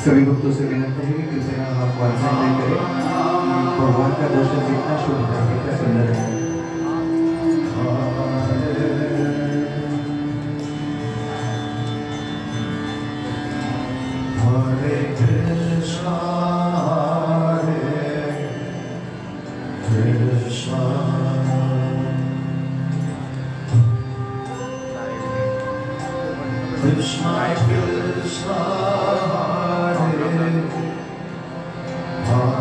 सभी भक्तों से विनती है कि कृपया आप वांछा नहीं करें। भगवान का दर्शन कितना शुभ है, कितना सुंदर है। Hare Krishna, Krishna Krishna, Hare Hare,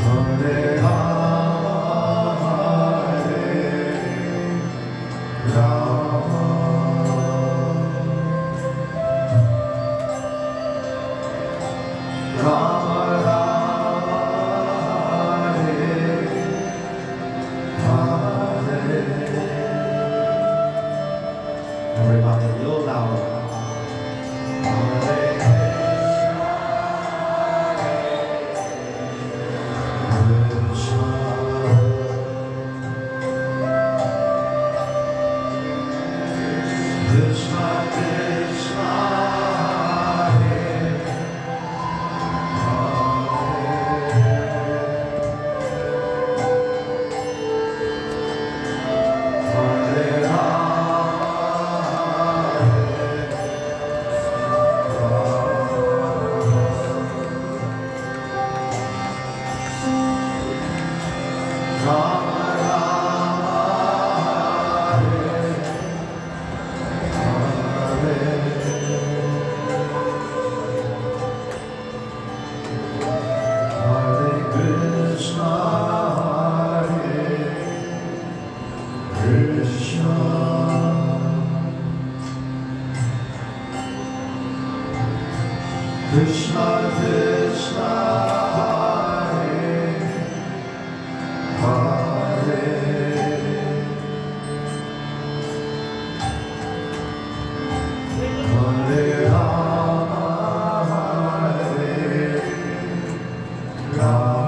Hare Rama, Hare Rama, Rama Rama, Hare Hare. Everybody, a little louder. Hare Krishna, Krishna Krishna, Hare Hare Rama Rama, Hare Hare Krishna, Hare Krishna, Krishna Krishna, Hare Hare, Hare Rama, Hare Rama,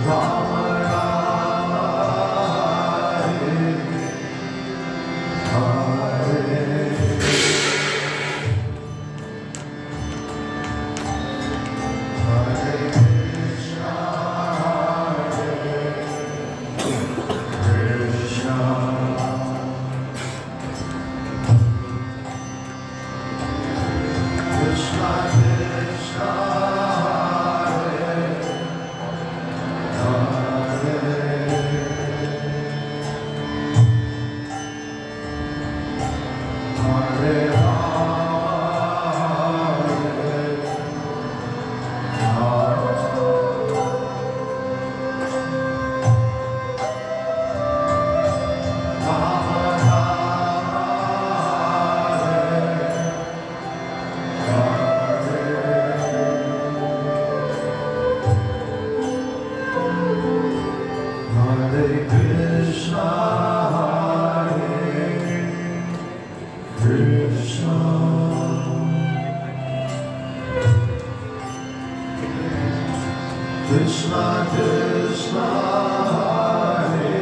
Rama Rama, Hare Hare. Hare Krishna, Hare Krishna, Krishna Krishna, Hare Hare, Hare Hare Krishna, Hare Krishna, Krishna Krishna, Hare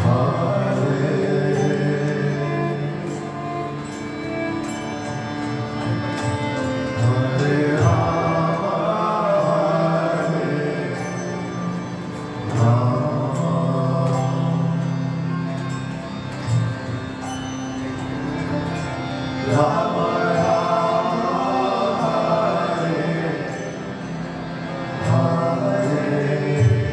Hare, Hare Rama, Hare Rama, Rama Rama, Hare Hare.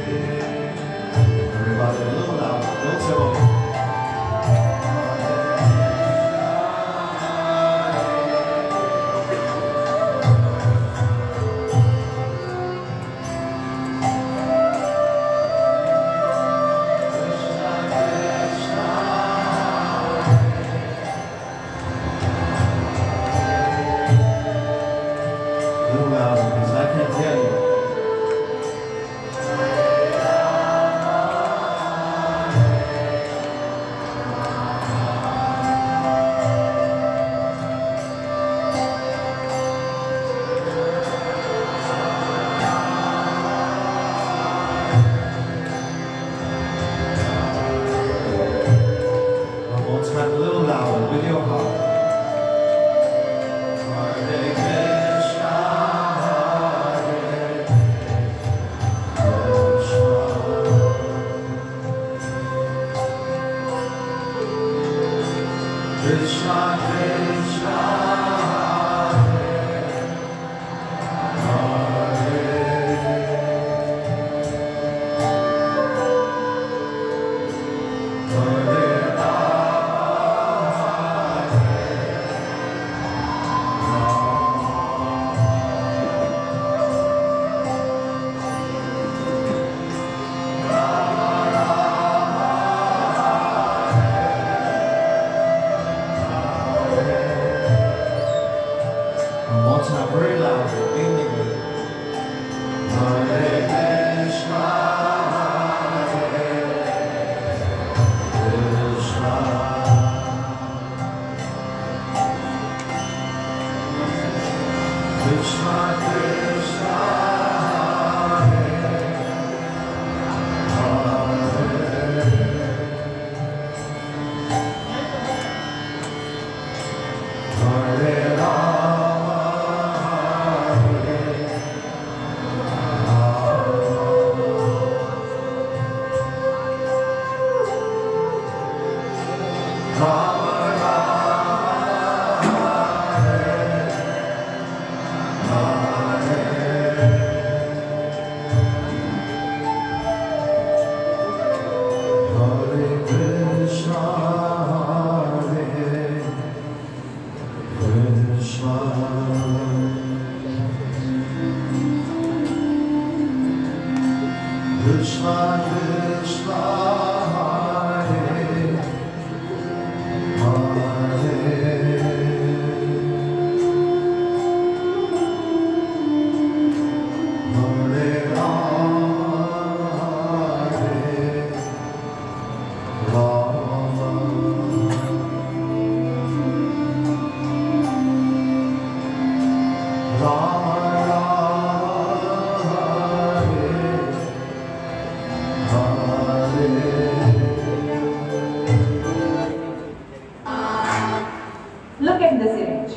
Look at this image.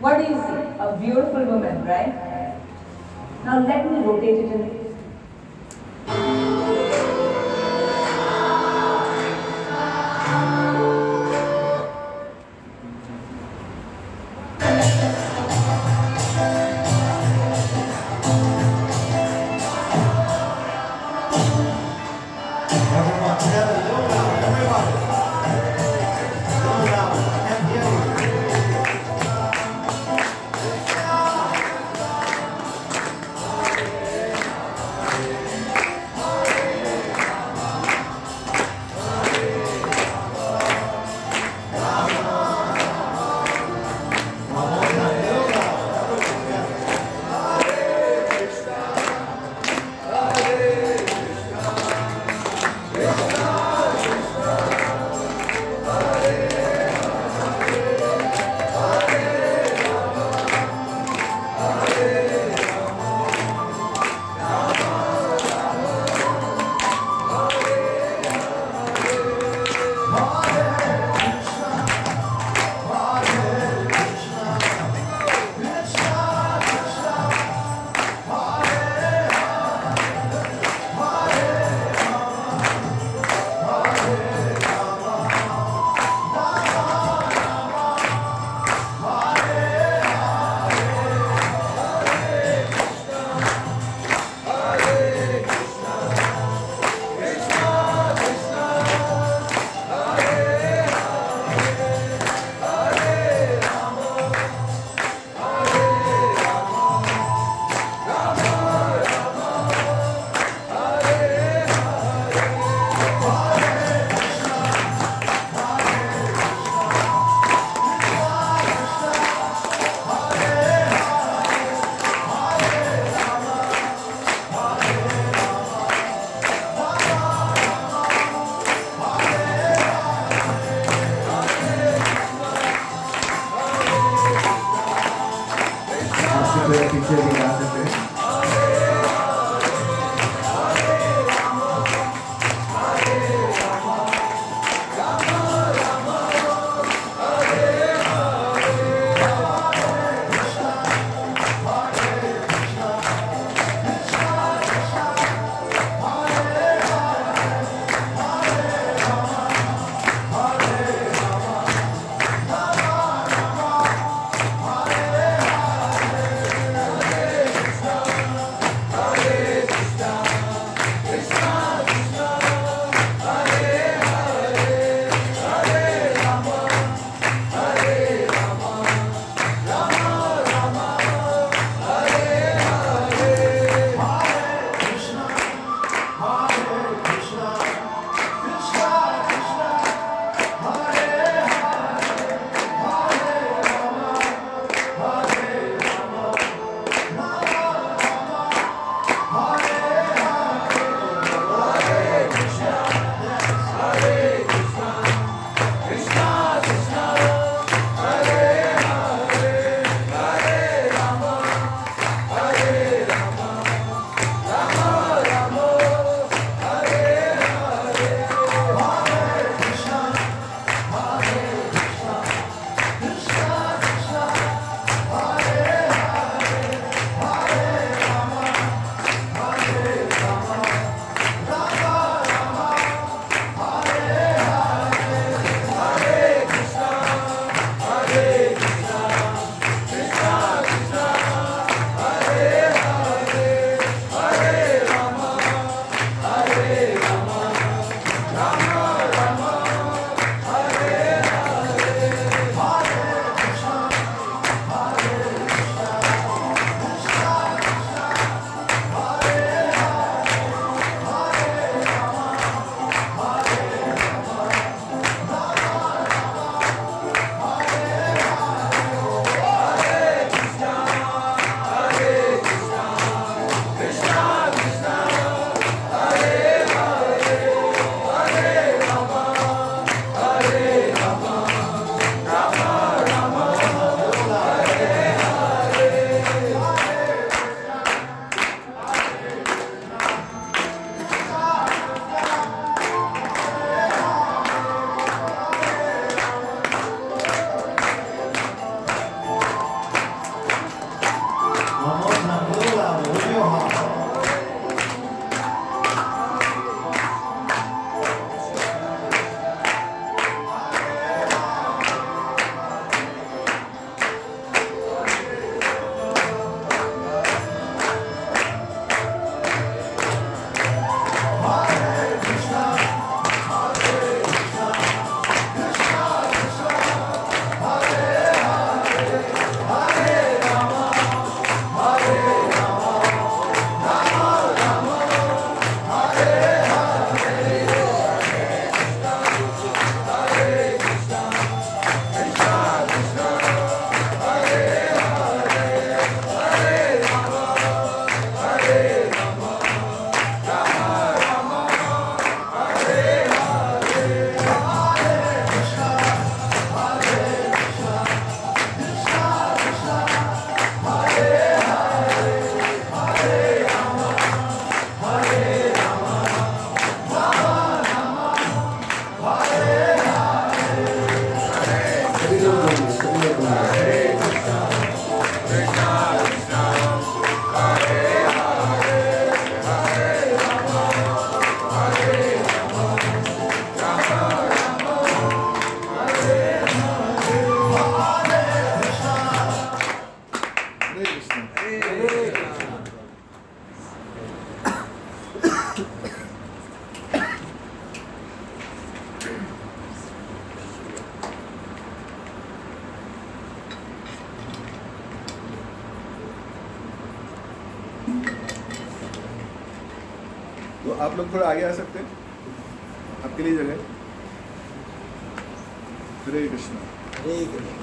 What do you see? A beautiful woman, right? Now let me rotate it in. Everyone together, little louder, everybody. Little louder, and hear you. तो आप लोग थोड़ा आगे आ सकते हैं, आपके लिए जगह। हरे कृष्णा हरे कृष्णा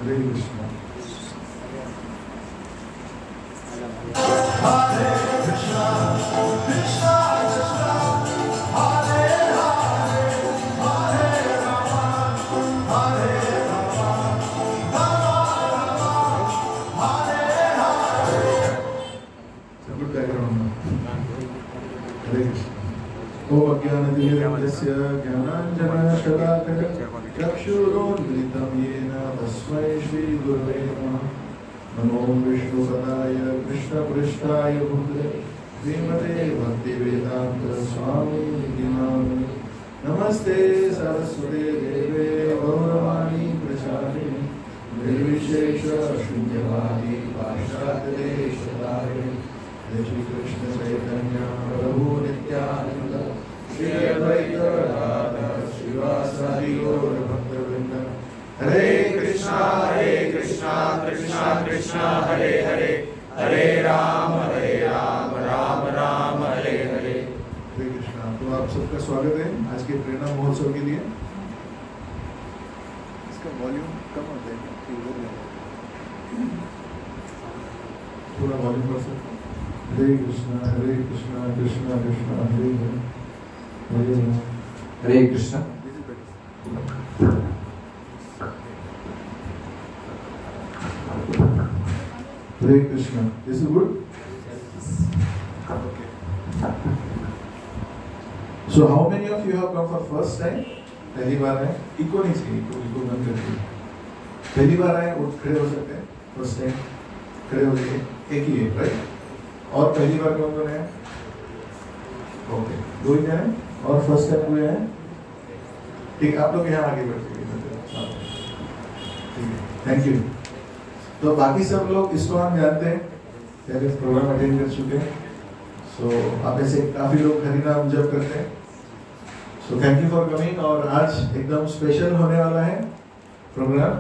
हरे कृष्णा। Good background. हरे कृष्णा। ओम अज्ञानतिमिरस्य ज्ञानाञ्जनशलाकया चक्षुरोन्मिलितं येन तस्मै श्रीगुरवे नमः। नमो विष्णुपदाय कृष्णपृष्ठाय भूतले श्रीमते भक्तिवेदान्त स्वामिनिधि नामिने। नमस्ते सरस्वते देवे गौरवाणी प्रचारिणे निर्विशेष शून्यवादी पाश्चात्यदेशतारिणे। जय श्री कृष्ण चैतन्य प्रभु नित्यानंद श्री अद्वैत गदाधर श्रीवासादि गौर भक्तवृंद। हरे कृष्णा कृष्णा कृष्णा हरे हरे, हरे राम राम राम हरे हरे। हरे कृष्णा। तो आप सबका स्वागत है आज के प्रेरणा महोत्सव के लिए। इसका वॉल्यूम कम होता है, थोड़ा वॉल्यूम बढ़ सकता है। Hare Krishna Krishna Krishna Hare Hare, Hare Ram Hare Krishna. Hare Krishna. This is good. Okay. So how many of you have come for first time? पहली बार है? इको नहीं चाहिए, इको बंद करके। पहली बार आए वो खड़े हो सकते हैं। फर्स्ट टाइम खड़े हो जाइए, एक ही है राइट। और पहली बार कौन कौन है? ओके, दो ही हैं। और फर्स्ट टाइम हुए हैं? ठीक, आप लोग यहाँ आगे बैठ जाइए। ठीक है, थैंक यू। तो बाकी सब लोग इसको हम जानते हैं, पहले प्रोग्राम अटेंड कर चुके हैं। सो आप ऐसे काफ़ी लोग हरिनाम जप करते हैं। So thank you for coming. और आज एकदम स्पेशल होने वाला है प्रोग्राम,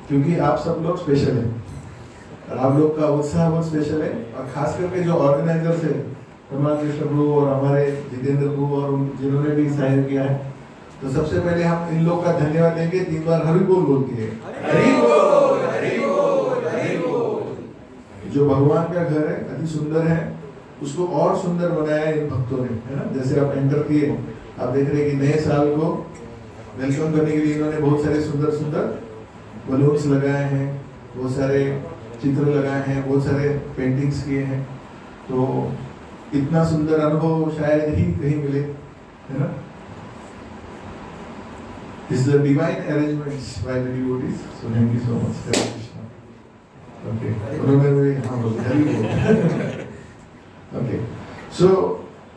क्योंकि आप सब लोग स्पेशल हैं और आप लोग का उत्साह बहुत स्पेशल है। और खास करके जो ऑर्गेनाइजर्स है, प्रमाण कृष्ण प्रभु और हमारे जितेंद्र प्रभु और जिन्होंने भी साइन किया है, तो सबसे पहले हम इन लोग का धन्यवाद देंगे। 3 बार हरि बोल बोलती है। हरि बोल, हरि बोल, हरि बोल। जो भगवान का घर है, अति सुंदर है, उसको और सुंदर बनाया है इन भक्तों ने, है ना। जैसे आप एंटर किए, आप देख रहे हैं कि नए साल को वेलकम करने के लिए इन्होंने बहुत सारे सुंदर सुंदर बलून्स लगाए हैं, बहुत सारे चित्र लगाए हैं, बहुत सारे पेंटिंग्स किए हैं। तो इतना सुंदर अनुभव शायद ही कहीं मिले, है ना। This is the divine arrangements by the devotees. So thank you so much. Hare Krishna. Okay. Okay. So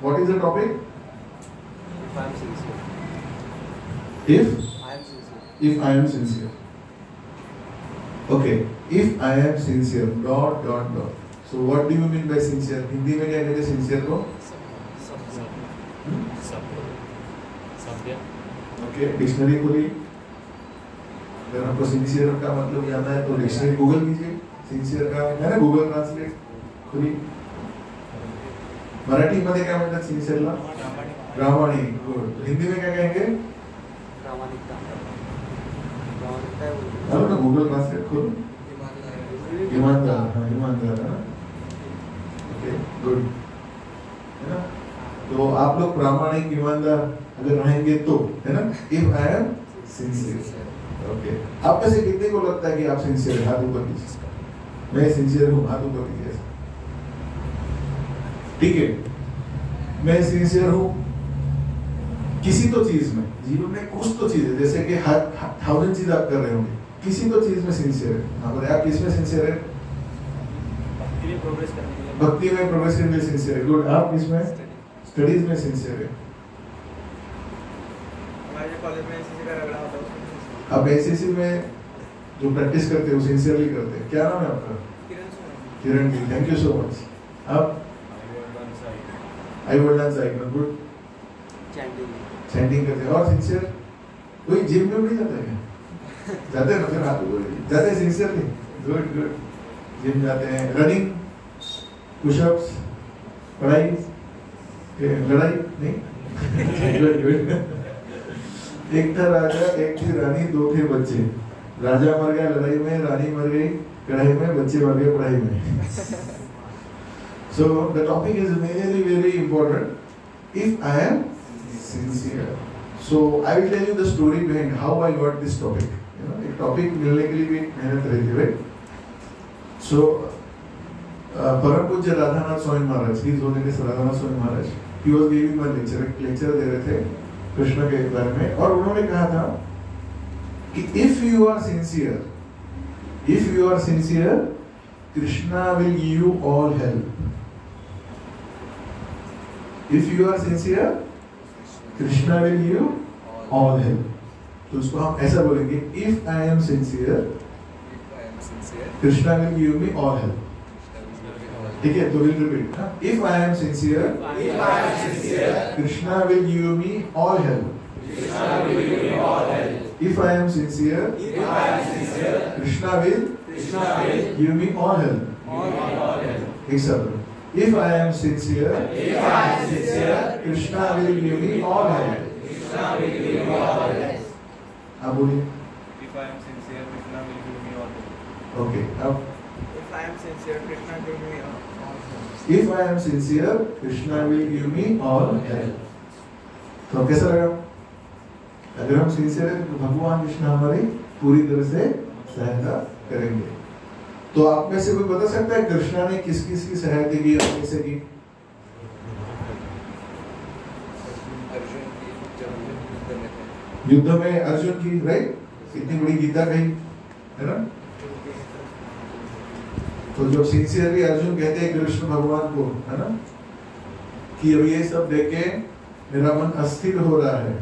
what is the topic? If I am sincere. If I am sincere. Okay. If I am sincere. Dot. So what do you mean by sincere? Hindi में क्या कहते हैं sincere को? Okay, dictionary खोलिए। अगर आपको sincere का मतलब जानना है तो डिक्शनरी गूगल कीजिए। सिंसियर का है ना, गूगल ट्रांसलेट खोलिए। मराठी मध्ये क्या म्हणतात सिंसियरला? प्रामाणिक। गुड। हिंदी में क्या कहेंगे? प्रामाणिकता। चलो ना, गूगल ट्रांसलेट खोलो। ईमानदार। हाँ, ईमानदार है ना। ओके, गुड, है ना। तो आप लोग प्रामाणिक, ईमानदार अगर रहेंगे तो, है ना। If I am sincere. Okay, आप में से कितने को लगता है कि आप सिंसियर हैं? हाथ ऊपर कीजिए। मैं सिंसियर हूँ, हाथ ऊपर कीजिए। ठीक है, मैं सिंसियर हूँ किसी तो चीज में, जीवन में कुछ तो चीज है, जैसे कि 1000 चीज आप कर रहे होंगे, किसी तो चीज में सिंसियर है। हाँ, बताइए आप किसमें सिंसियर है? भक्ति में प्रोग्रेस करने के लिए सिंसियर है। गुड। आप किसमें? स्टडीज में सिंसियर है। कॉलेज में एनसीसी का रगड़ा होता है। आप एनसीसी में जो प्रैक्टिस करते हो सिंसियरली करते हैं। क्या नाम है आपका? Kiran ji. Thank you so much. आप? आई वरदान साई। गुड। चैंटिंग करते हैं। और सिंसियर कोई जिम में नहीं जाता है? जाते हैं ना, फिर हाथ जाते हैं सिंसियरली। Good good. जिम जाते हैं, रनिंग, पुशअप्स, पढ़ाई, लड़ाई नहीं? Good, good. एक था राजा, एक थी रानी, दो थे बच्चे। राजा मर गया लड़ाई में, रानी मर गई कढ़ाई में, बच्चे मर गए पढ़ाई में। So the topic is really very important. If I am sincere, so I will tell you the story behind how I got this topic. You know, एक topic मिलने के लिए भी मेहनत रहती है, right? So परम पूज्य Radhanath Swami Maharaj, His Holiness Radhanath Swami Maharaj, he was giving one lecture, एक lecture दे रहे थे कृष्ण के बारे में, और उन्होंने कहा था कि if you are sincere, Krishna will give you all help. If you are sincere, Krishna will give you all help. तो उसको हम ऐसा बोलेंगे, if I am sincere, Krishna will give me all help. ठीक है, तो we'll repeat. If I am sincere, Krishna will give me all help. If I am sincere, Krishna will give me all help. एक शब्द. If I am sincere, Krishna will give me all help. आप बोलिए. If I am sincere, Krishna will give me all help. Okay. अब If I am sincere, Krishna will give me all help. If I am sincere, Krishna will give me all help. तो कैसा लगा? अगर हम sincere हैं तो भगवान कृष्ण हमारी पूरी तरह से सहायता करेंगे. तो आप में से कोई बता सकता है कृष्णा ने किस किस की सहायता की और कैसे की? युद्ध में अर्जुन की, राइट? इतनी बड़ी गीता कही है ना? तो जब सिंसियरली अर्जुन कहते हैं कृष्ण भगवान को, है ना, कि अब ये सब देख के मेरा मन अस्थिर हो रहा है,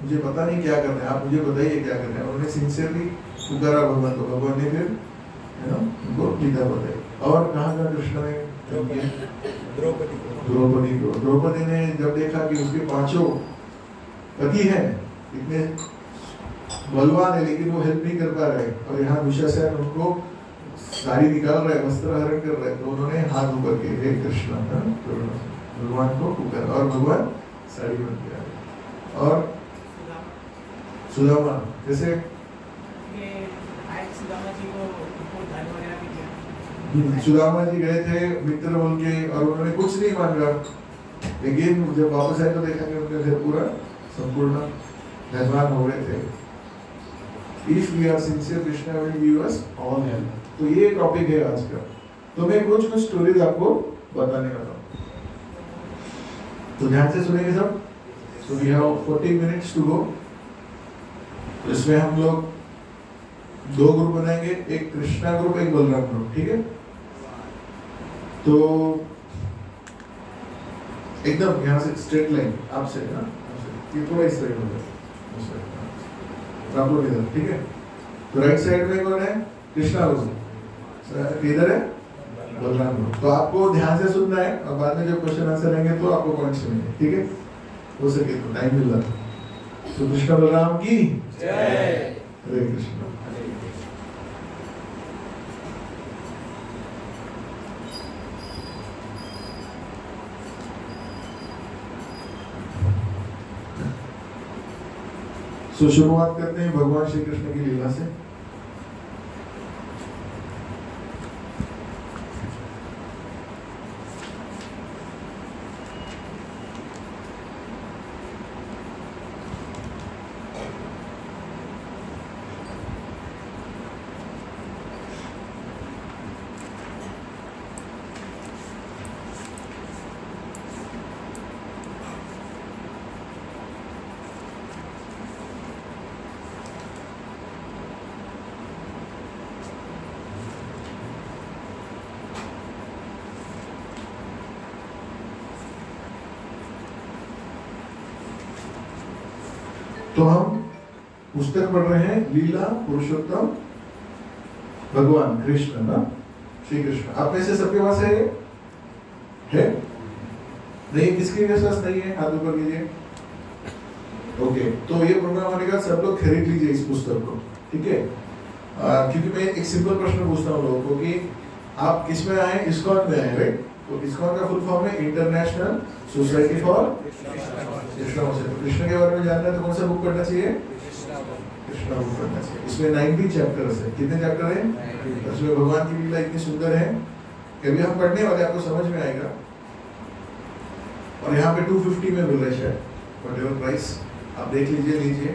मुझे पता नहीं क्या करना है, आप मुझे बताइए क्या करना है. उन्होंने सिंसियरली पुकारा भगवान को, भगवान ने फिर है ना उनको गीता बताई. और कहाँ कृष्ण ने द्रौपदी ने जब देखा कि उसके पांचों पति हैं, इतने बलवान है, लेकिन वो हेल्प नहीं कर पा रहे, और यहाँ दुशासन उनको साड़ी निकाल रहा है, वस्त्र हरण कर रहा है, तो उन्होंने हाथ ऊपर के हे कृष्ण भगवान को पुकारा और भगवान साड़ी बन गया. और सुदामा जैसे सुदामा जी गए थे मित्र बोल के, और उन्होंने कुछ नहीं मांगा, लेकिन जब वापस आए तो देखा कि उनका घर पूरा संपूर्ण धनवान हो रहे थे. If we are sincere, Krishna will give us all help. तो ये टॉपिक है आज का. तो मैं कुछ स्टोरीज आपको बताने वाला हूँ, तो ध्यान से सुनेंगे सब. So we have 40 minutes to go. तो इसमें हम लोग दो ग्रुप बनाएंगे, एक कृष्णा ग्रुप, एक बलराम ग्रुप, ठीक है? तो एकदम यहाँ से स्ट्रेट लाइन आपसे ना, ये थोड़ा इस साइड हो जाए, आप लोग इधर, ठीक है? तो राइट साइड में कौन है? कृष्णा ग्रुप. इधर है बलराम ग्रुप. तो आपको ध्यान से सुनना है, और बाद में जब क्वेश्चन आंसर रहेंगे तो आपको पॉइंट्स मिलेंगे, ठीक है? हो सके तो टाइम मिल रहा है. तो कृष्ण बलराम की जय. हरे कृष्ण. तो शुरुआत करते हैं भगवान श्री कृष्ण की लीला से. तो हम पुस्तक पढ़ रहे हैं लीला पुरुषोत्तम भगवान कृष्ण ना, श्री कृष्ण. आप में से सबके पास है? नहीं? किसके पास नहीं है? हाथ ऊपर कीजिए. ओके, तो ये प्रोग्राम होने का सब लोग खरीद लीजिए इस पुस्तक को, ठीक है? क्योंकि मैं एक सिंपल प्रश्न पूछता हूँ लोगों को कि आप किस में आए? इस्कॉन में आए, राइट? तो ISKCON का फुल फॉर्म है international society for Krishna consciousness. तो कृष्ण के बारे में जानना है तो कौन सा बुक पढ़ना चाहिए? कृष्णा बुक पढ़ना चाहिए। इसमें 90 चैप्टर्स है। कितने चैप्टर हैं? उसमें भगवान की लीला इतनी सुंदर है कि अभी हम पढ़ने वाले आपको समझ में आएगा। और यहाँ पे 250 में मिल रहा है शायद, व्हाटएवर प्राइस आप देख लीजिए।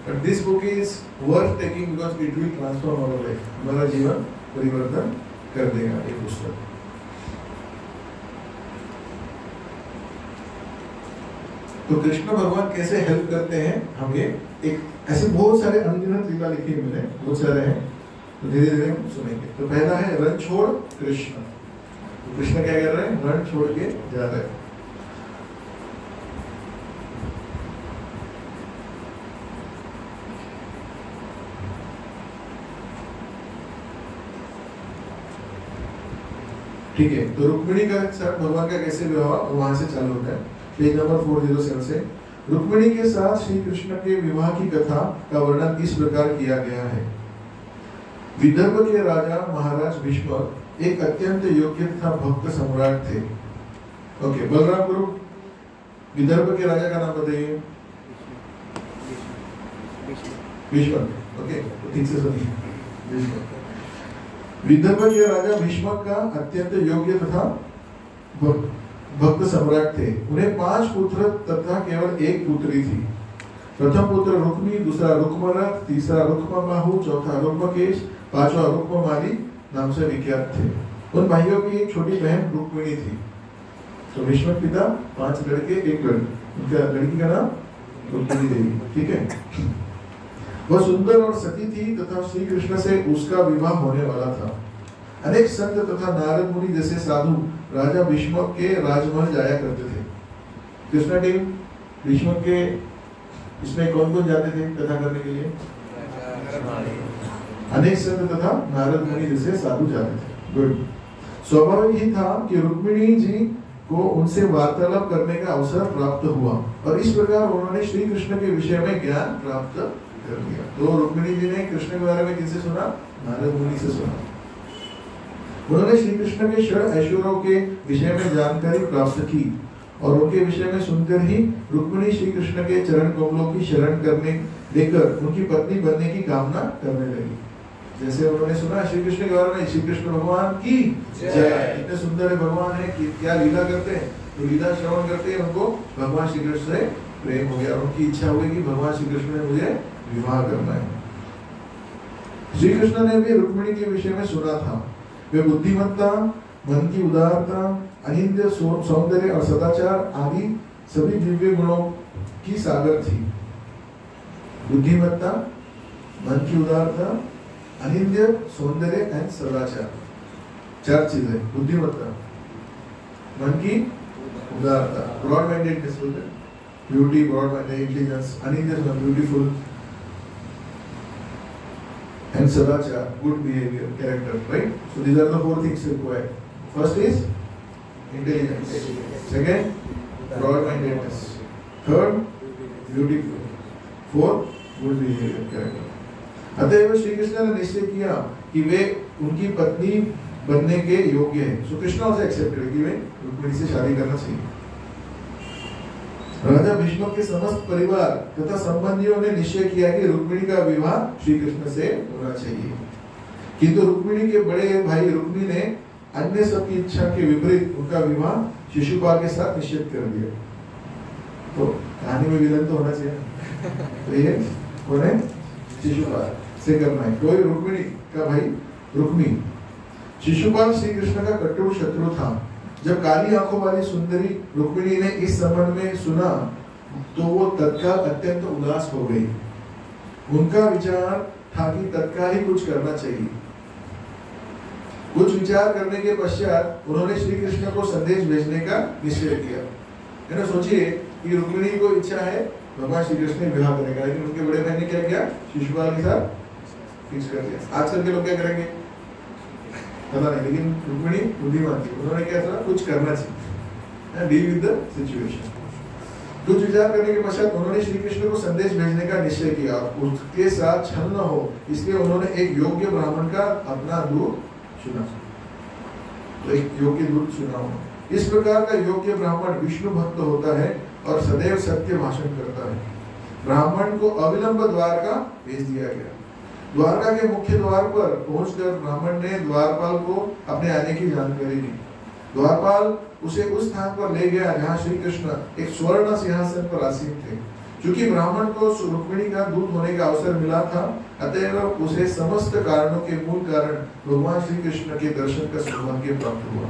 But this book is worth taking because it will transform our life. हमारा जीवन परिवर्तन कर देगा ये पुस्तक। तो कृष्ण भगवान कैसे हेल्प करते हैं हमें, एक ऐसे बहुत सारे अनगिनत लीला लिखी है मैंने, बहुत सारे हैं, तो धीरे धीरे हम सुनेंगे। तो पहला है रण छोड़ कृष्ण। तो कृष्ण क्या कर रहे हैं? रण छोड़ के जा रहे हैं। ठीक है, तो रुक्मिणी का साथ भगवान का कैसे विवाह वहां से चालू होता है, पेज नंबर 407 से। रुक्मिणी के साथ श्री कृष्ण के विवाह की कथा का वर्णन इस प्रकार किया गया है। विदर्भ के राजा महाराज भीष्म एक अत्यंत योग्य तथा भक्त सम्राट थे। ओके, बलराम गुरु विदर्भ के राजा का नाम बताइए। भीष्म। ओके, तो ठीक से सुनिए। भीष्म विदर्भ के राजा भीष्म का अत्यंत योग्य तथा भक्त सम्राट थे। उन्हें 5 पुत्र तथा केवल 1 पुत्री थी। प्रथम पुत्र रुक्मी, दूसरा रुक्मरथ, तीसरा रुक्मबाहु, चौथा रुक्मकेश, 5वां रुक्ममाली नाम से विख्यात थे। उन भाइयों की एक छोटी बहन रुक्मिणी थी। तो भीष्म पिता 5 लड़के 1 लड़की, उनका लड़की का नाम रुक्मिणी देवी। ठीक है, वह सुंदर और सती थी तथा श्री कृष्ण से उसका विवाह होने वाला था। अनेक संत तथा नारद मुनि जैसे साधु राजा भीष्म के राजमहल जाया करते थे। कृष्ण टीम भीष्म के इसमें कौन कौन जाते थे कथा करने के लिए? अनेक संत तथा नारद मुनि जैसे साधु जाते थे। गुड। स्वाभाविक ही था कि रुक्मिणी जी को उनसे वार्तालाप करने का अवसर प्राप्त हुआ और इस प्रकार उन्होंने श्री कृष्ण के विषय में ज्ञान प्राप्त कर लिया। तो रुक्मिणी जी ने कृष्ण के बारे में किससे सुना? नारद मुनि से सुना। उन्होंने श्री कृष्ण के षड ऐश्वर्यों के विषय में जानकारी प्राप्त की और उनके विषय में सुनकर ही रुक्मिणी श्री कृष्ण के चरण कमलों की शरण करने लेकर उनकी पत्नी बनने की कामना करने लगी। जैसे उन्होंने सुना श्री कृष्ण के बारे में, श्री कृष्ण भगवान की जय, इतने सुंदर भगवान है कि क्या लीला करते हैं, तो लीला श्रवण करते हैं उनको भगवान श्री कृष्ण से प्रेम हो गया और उनकी इच्छा हुई कि भगवान श्री कृष्ण ने मुझे विवाह करना है। श्री कृष्ण ने भी रुक्मिणी के विषय में सुना था। वे बुद्धिमत्ता, मन की उदारता, अनिंद्य सौंदर्य और सदाचार आदि सभी दिव्य गुणों की सागर थी। बुद्धिमत्ता, मन की उदारता, अनिंद्य सौंदर्य एंड सदाचार, 4 चीजें। बुद्धिमत्ता, मन की उदारता, broad mindedness, beauty, broad minded, intelligence, अनिंद्य beautiful, and sadachar, good behavior, character, right? So these are the 4 things required. First is intelligence. Second, broad-mindedness. Third, beautiful. Fourth, good behavior, character. अतएव श्री कृष्ण ने निश्चय किया कि वे उनकी पत्नी बनने के योग्य हैं। So कृष्ण also accepted कि वे रुक्मिणी से शादी करना चाहिए। राजा भीष्म के समस्त परिवार तथा संबंधियों ने निश्चय किया कि रुक्मिणी का विवाह श्री कृष्ण से होना चाहिए, किंतु रुक्मिणी के बड़े भाई रुक्मी ने अन्य सबकी इच्छा के विपरीत उनका विवाह शिशुपाल के साथ निश्चित कर दिया। तो कहानी में विलन तो होना चाहिए, तो ये कौन है? शिशुपाल से करना है। तो रुक्मिणी का भाई रुक्मी। शिशुपाल श्री कृष्ण का कट्टर शत्रु था। जब काली आंखों वाली सुंदरी रुक्मिणी ने इस संबंध में सुना तो वो तत्काल अत्यंत उदास हो गई। उनका विचार था कि तत्काल ही कुछ करना चाहिए। कुछ विचार करने के पश्चात उन्होंने श्री कृष्ण को संदेश भेजने का निश्चय किया। है ना, सोचिए कि रुक्मिणी को इच्छा है भगवान श्री कृष्ण विवाह करने का, लेकिन उनके बड़े भाई ने क्या किया? शिशुपाल के साथ फिक्स कर दिया। आजकल के लोग क्या करेंगे पता नहीं, लेकिन रुक्मिणी बुद्धिमान थी, उन्होंने क्या था? कुछ करना चाहिए, डील विद द सिचुएशन। कुछ विचार करने के पश्चात उन्होंने श्री कृष्ण को संदेश भेजने का निश्चय किया। उसके साथ छल न हो इसलिए उन्होंने एक योग्य ब्राह्मण का अपना दूत चुना। तो एक योग्य दूत चुना हो। इस प्रकार का योग्य ब्राह्मण विष्णु भक्त होता है और सदैव सत्य भाषण करता है। ब्राह्मण को अविलंब द्वारका भेज दिया गया। द्वारका के मुख्य द्वार पर पहुंचकर ब्राह्मण ने द्वारपाल को अपने आने की जानकारी दी। द्वारपाल उसे उस स्थान पर ले गया जहां श्री कृष्ण एक स्वर्ण सिंहासन पर आसीन थे। क्योंकि ब्राह्मण को रुक्मिणी का दूत होने का अवसर मिला था, अतएव उसे समस्त कारणों के मूल कारण भगवान श्री कृष्ण के दर्शन का सौभाग्य प्राप्त हुआ।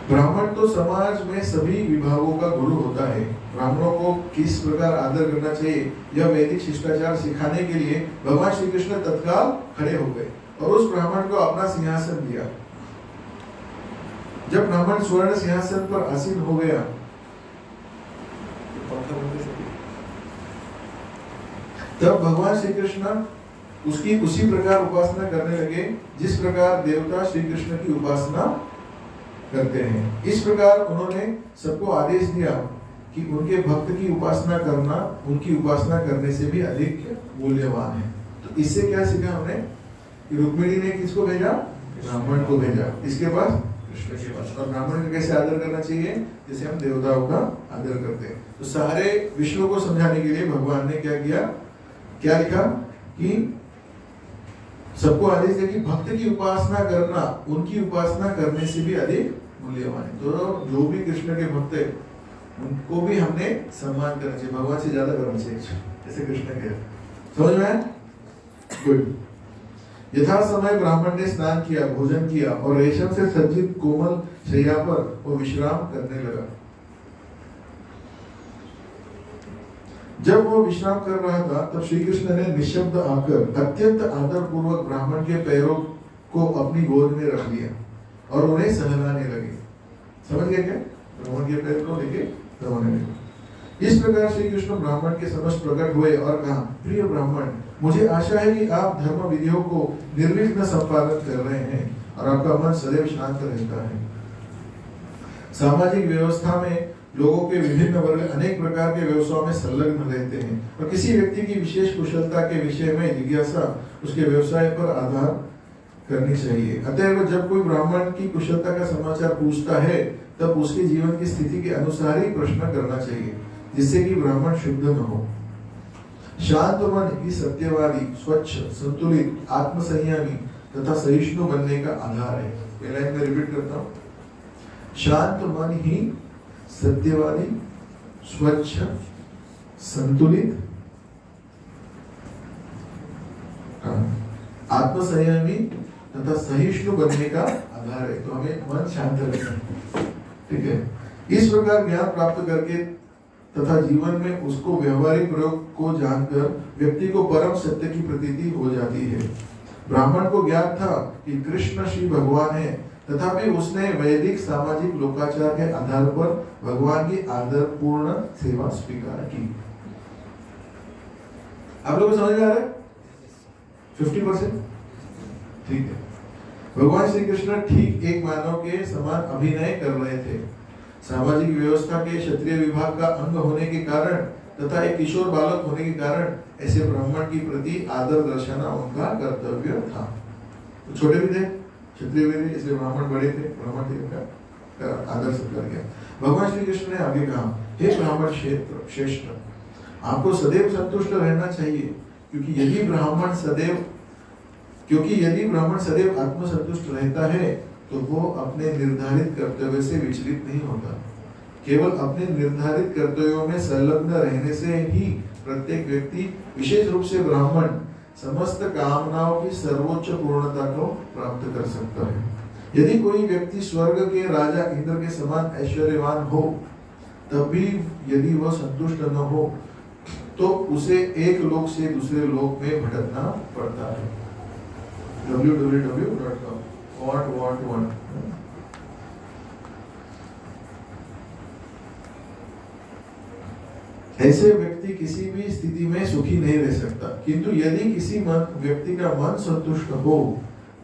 ब्राह्मण तो समाज में सभी विभागों का गुरु होता है। ब्राह्मणों को किस प्रकार आदर करना चाहिए, यह वैदिक शिष्टाचार सिखाने के लिए भगवान श्री कृष्ण तत्काल खड़े हो गए और उस ब्राह्मण को अपना सिंहासन दिया। जब ब्राह्मण स्वर्ण सिंहासन पर आसीन हो गया, तब भगवान श्री कृष्ण उसकी उसी प्रकार उपासना करने लगे जिस प्रकार देवता श्री कृष्ण की उपासना करते हैं। इस प्रकार उन्होंने सबको आदेश दिया कि उनके भक्त की उपासना करना उनकी उपासना करने से भी अधिक मूल्यवान है। तो इससे क्या सीखा हमने कि रुक्मिणी ने किसको भेजा? ब्राह्मण को भेजा। इसके पास कृष्ण के पास। और ब्राह्मण का कैसे आदर करना चाहिए? जैसे हम देवताओं का आदर करते हैं। तो सारे विश्व को समझाने के लिए भगवान ने क्या किया, क्या लिखा कि सबको आदेश दिया कि भक्त की उपासना करना उनकी उपासना करने से भी अधिक मूल्यवान है। तो जो भी कृष्ण के भक्त है उनको भी हमने सम्मान करना चाहिए, भगवान से ज्यादा करना चाहिए, जैसे कृष्ण के। समझ में? गुड। यथा समय ब्राह्मण ने स्नान किया, भोजन किया और रेशम से सज्जित कोमल शैया पर वो विश्राम करने लगा। जब वो विश्राम कर रहा था तब श्री कृष्ण ने निशब्द आकर अत्यंत आदर पूर्वक ब्राह्मण के पैरों को अपनी गोद में रख लिया और उन्हें सहलाने लगे। समझ गए क्या? ब्राह्मण के पैर को लेके सहलाने लगे। इस प्रकार श्री कृष्ण ब्राह्मण के समक्ष प्रकट हुए और कहा, प्रिय ब्राह्मण, मुझे आशा है कि आप धर्म विधियों को निर्विघ्न संपादन कर रहे हैं और आपका मन सदैव शांत रहता है। सामाजिक व्यवस्था में लोगों के विभिन्न वर्ग अनेक प्रकार के व्यवसायों में संलग्न रहते हैं और किसी व्यक्ति की विशेष कुशलता के विषय में जिज्ञासा उसके व्यवसाय पर आधार करनी चाहिए। अतएव जब कोई ब्राह्मण की कुशलता का समाचार पूछता है तब उसके जीवन की स्थिति के अनुसार ही प्रश्न करना चाहिए, जिससे कि ब्राह्मण शुद्ध न हो। शांत मन ही सत्यवादी, स्वच्छ, संतुलित, आत्मसंयमी तथा सहिष्णु बनने का आधार है। पहला लाइन में रिपीट करता हूँ। शांत मन ही सत्यवादी, स्वच्छ, संतुलित, आत्मसंयमी तथा सहिष्णु बनने का आधार है। तो हमें मन शांत रखना है, ठीक है। इस प्रकार ज्ञान प्राप्त करके तथा जीवन में उसको व्यवहारिक प्रयोग को जानकर व्यक्ति को परम सत्य की प्रतीति हो जाती है। ब्राह्मण को ज्ञात था कि कृष्ण श्री भगवान है, तथापि उसने वैदिक सामाजिक लोकाचार के आधार पर भगवान की आदरपूर्ण सेवा स्वीकार की। आप लोगों को समझ में आ रहा है? 50%? ठीक है। भगवान श्री कृष्ण ठीक एक मानव के समान अभिनय कर रहे थे। सामाजिक व्यवस्था के क्षत्रिय विभाग का अंग होने के कारण तथा एक किशोर बालक होने के कारण ऐसे ब्राह्मण की प्रति आदर दर्शाना उनका कर्तव्य था। तो छोटे भी थे, क्षत्रिय भी थे, इसलिए ब्राह्मण बड़े थे, ब्राह्मण थे, उनका आदर सत्कार किया। भगवान श्री कृष्ण ने आगे कहा, हे ब्राह्मण श्रेष्ठ, आपको सदैव संतुष्ट रहना चाहिए, क्योंकि यदि ब्राह्मण सदैव आत्मसंतुष्ट रहता है तो वो अपने निर्धारित कर्तव्य से विचलित नहीं होता। केवल अपने निर्धारित कर्तव्यों में संलग्न रहने से ही प्रत्येक व्यक्ति, विशेष रूप से ब्राह्मण, समस्त कामनाओं की सर्वोच्च पूर्णता को प्राप्त कर सकता है। यदि कोई व्यक्ति स्वर्ग के राजा इंद्र के समान ऐश्वर्यवान हो, तब भी यदि वह संतुष्ट न हो तो उसे एक लोक से दूसरे लोक में भटकना पड़ता है। www.com what ऐसे व्यक्ति किसी भी स्थिति में सुखी नहीं रह सकता, किंतु यदि किसी व्यक्ति का मन संतुष्ट हो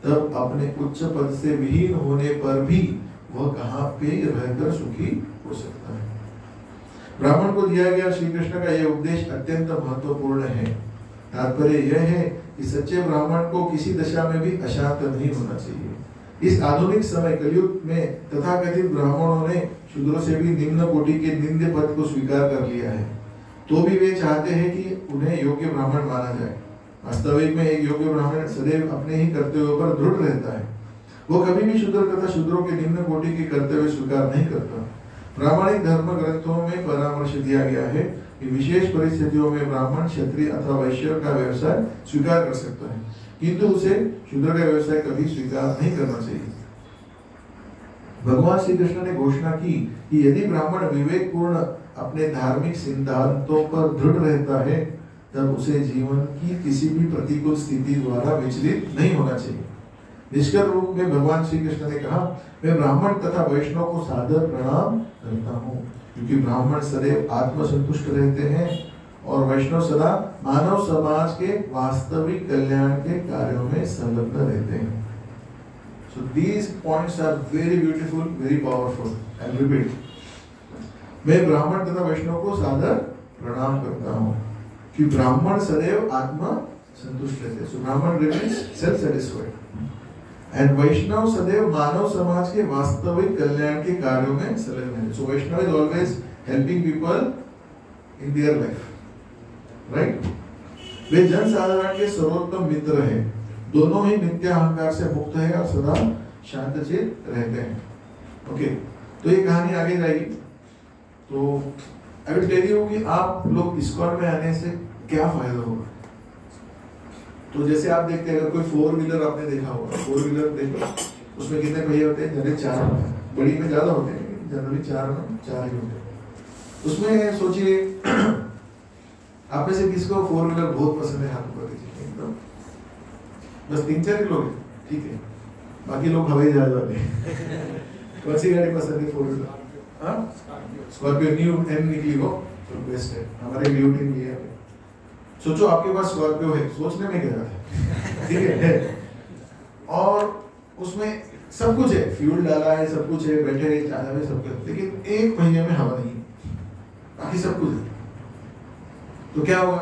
तब अपने उच्च पद से विहीन होने पर भी वह कहाँ पे रहकर सुखी हो सकता है। ब्राह्मण को दिया गया श्री कृष्ण का यह उपदेश अत्यंत महत्वपूर्ण है। तात्पर्य यह है कि सच्चे ब्राह्मण को किसी दशा में भी अशांत नहीं होना चाहिए। इस आधुनिक समय कलयुग में तथाकथित ब्राह्मणों ने शूद्रों से भी निम्न कोटि के निंद्य पद को स्वीकार कर लिया है, तो भी वे चाहते हैं कि उन्हें योग्य ब्राह्मण माना जाए। वास्तविक में एक योग्य ब्राह्मण सदैव अपने ही कर्तव्यों पर दृढ़ रहता है। वो कभी भी शूद्र तथा शूद्रों के निम्न कोटि के कर्तव्य स्वीकार नहीं करता। प्रामाणिक धर्म ग्रंथों में परामर्श दिया गया है कि विशेष परिस्थितियों में ब्राह्मण, क्षत्रिय अथवा वैश्य का व्यवसाय स्वीकार कर सकता है, किंतु उसे शूद्र का व्यवसाय कभी स्वीकार नहीं करना चाहिए। भगवान श्री कृष्ण ने घोषणा की कि यदि ब्राह्मण विवेकपूर्ण अपने धार्मिक सिद्धांतों पर दृढ़ रहता है, तब उसे जीवन की किसी भी प्रतिकूल स्थिति द्वारा विचलित नहीं होना चाहिए। निष्कर्ष रूप में भगवान श्री कृष्ण ने कहा, मैं ब्राह्मण तथा वैष्णव को सादर प्रणाम करता हूँ, क्योंकि ब्राह्मण सदैव आत्मसंतुष्ट रहते हैं और वैष्णव सदा मानव समाज के वास्तविक कल्याण के कार्यों में संलग्न रहते हैं। So these points are very beautiful, very powerful. I'll repeat. मैं ब्राह्मण तथा वैष्णव को सादर प्रणाम करता हूँ, कि ब्राह्मण सदैव आत्मा संतुष्ट रहते हैं। So ब्राह्मण remains self-satisfied. And वैष्णव सदैव मानव समाज के वास्तविक कल्याण के कार्यों में संलग्न है। So Vaishnav is always helping people in their life, right? वे जन साधारण के सर्वोत्तम मित्र हैं। दोनों ही मिथ्या अहंकार से मुक्त है और सदा शांतचित रहते हैं। ओके, तो ये कहानी आगे जाएगी। तो आई विल टेल यू कि आप लोग इस्कॉन में आने से क्या फायदा होगा। तो जैसे आप देखते हैं, अगर कोई 4 व्हीलर आपने देखा होगा, 4 व्हीलर देखो, उसमें कितने पहिए होते हैं? जनरली 4 होते हैं। बड़ी में ज्यादा होते हैं, जनरली 4 ही होते हैं। उसमें सोचिए आप में से किसको 4 व्हीलर बहुत पसंद है? हाथ ऊपर कीजिए। एकदम बस 3-4 लोग हैं, ठीक है, बाकी लोग हवाई जहाज वाले। कौन सी गाड़ी पसंद है 4 व्हीलर? हाँ, स्कॉर्पियो न्यू एम निकली हो तो बेस्ट है। हमारे ड्यूटी भी है। सोचो आपके पास स्कॉर्पियो है, सोचने में क्या है, ठीक है, और उसमें सब कुछ है, फ्यूल डाला है, सब कुछ है, बैठे है, चार्जर है, सब कुछ, लेकिन एक पहिए में हवा नहीं, बाकी सब कुछ है, तो क्या होगा?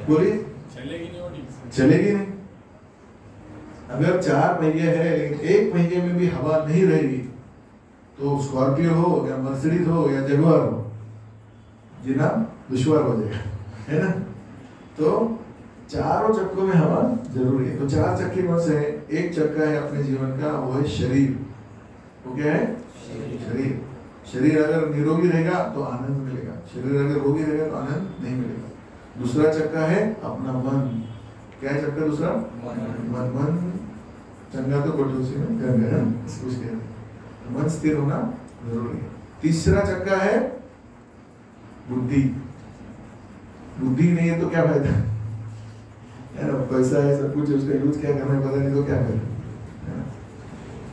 बोलिए, चलेगी नहीं। अगर 4 पहिए है लेकिन एक पहिए में भी हवा नहीं रहेगी, तो स्कॉर्पियो हो या मर्सिडीज हो या जगुआर हो, जीना दुश्वार हो जाएगा, है ना? तो चारों चक्कों में हवा जरूरी है। तो 4 चक्के कौन से हैं? एक चक्का है अपने जीवन का, वो है शरीर। वो क्या है? शरीर। शरीर अगर निरोगी रहेगा तो आनंद मिलेगा, शरीर अगर रोगी रहेगा तो आनंद नहीं मिलेगा। दूसरा चक्का है अपना मन। क्या है चक्का दूसरा? मन चंगा तो कोटोसी में गंगा है, कुछ कहते हैं। मन स्थिर होना जरूरी है। तीसरा चक्का है बुद्धि। बुद्धि नहीं है तो क्या फायदा है ना? पैसा है, सब कुछ है, उसका यूज क्या करना है पता नहीं तो क्या फायदा।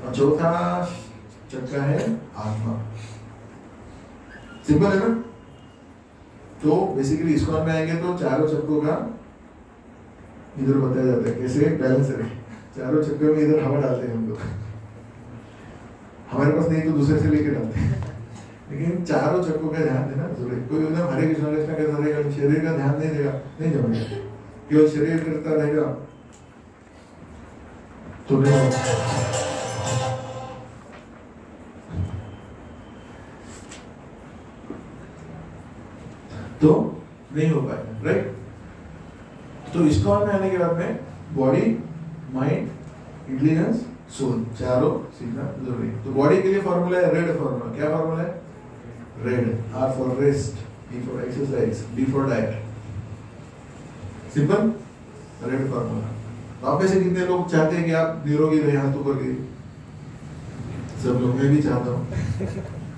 और चौथा चक्का है आत्मा। सिंपल है ना? तो बेसिकली इस्कॉन में आएंगे तो चारों चक्कों का इधर बताया जाता है कैसे बैलेंस रहे। चारों चक्कों में इधर हवा डालते हैं हम लोग, हमारे पास नहीं तो दूसरे से लेके डालते हैं, लेकिन चारों चक्कों का ध्यान देना जरूरी। कोई एकदम हरे कृष्ण कृष्ण करता रहेगा, शरीर का ध्यान नहीं देगा, नहीं जमेगा। केवल शरीर करता रहेगा तो नहीं होगा। तो नहीं हो पाएगा, राइट? तो इस्कॉन में आने के बाद में बॉडी, माइंड, इंटेलिजेंस, सोल, चारों सीखना जरूरी है। तो बॉडी के लिए फॉर्मूला है रेड फॉर्मूला। क्या फॉर्मूला है? Red. R for rest, D for exercise, D for diet. Simple red formula. तो आप में से कितने लोग चाहते हैं कि आप निरोगी रहे? हाथ ऊपर कीजिए। सब लोग, मैं भी चाहता हूँ।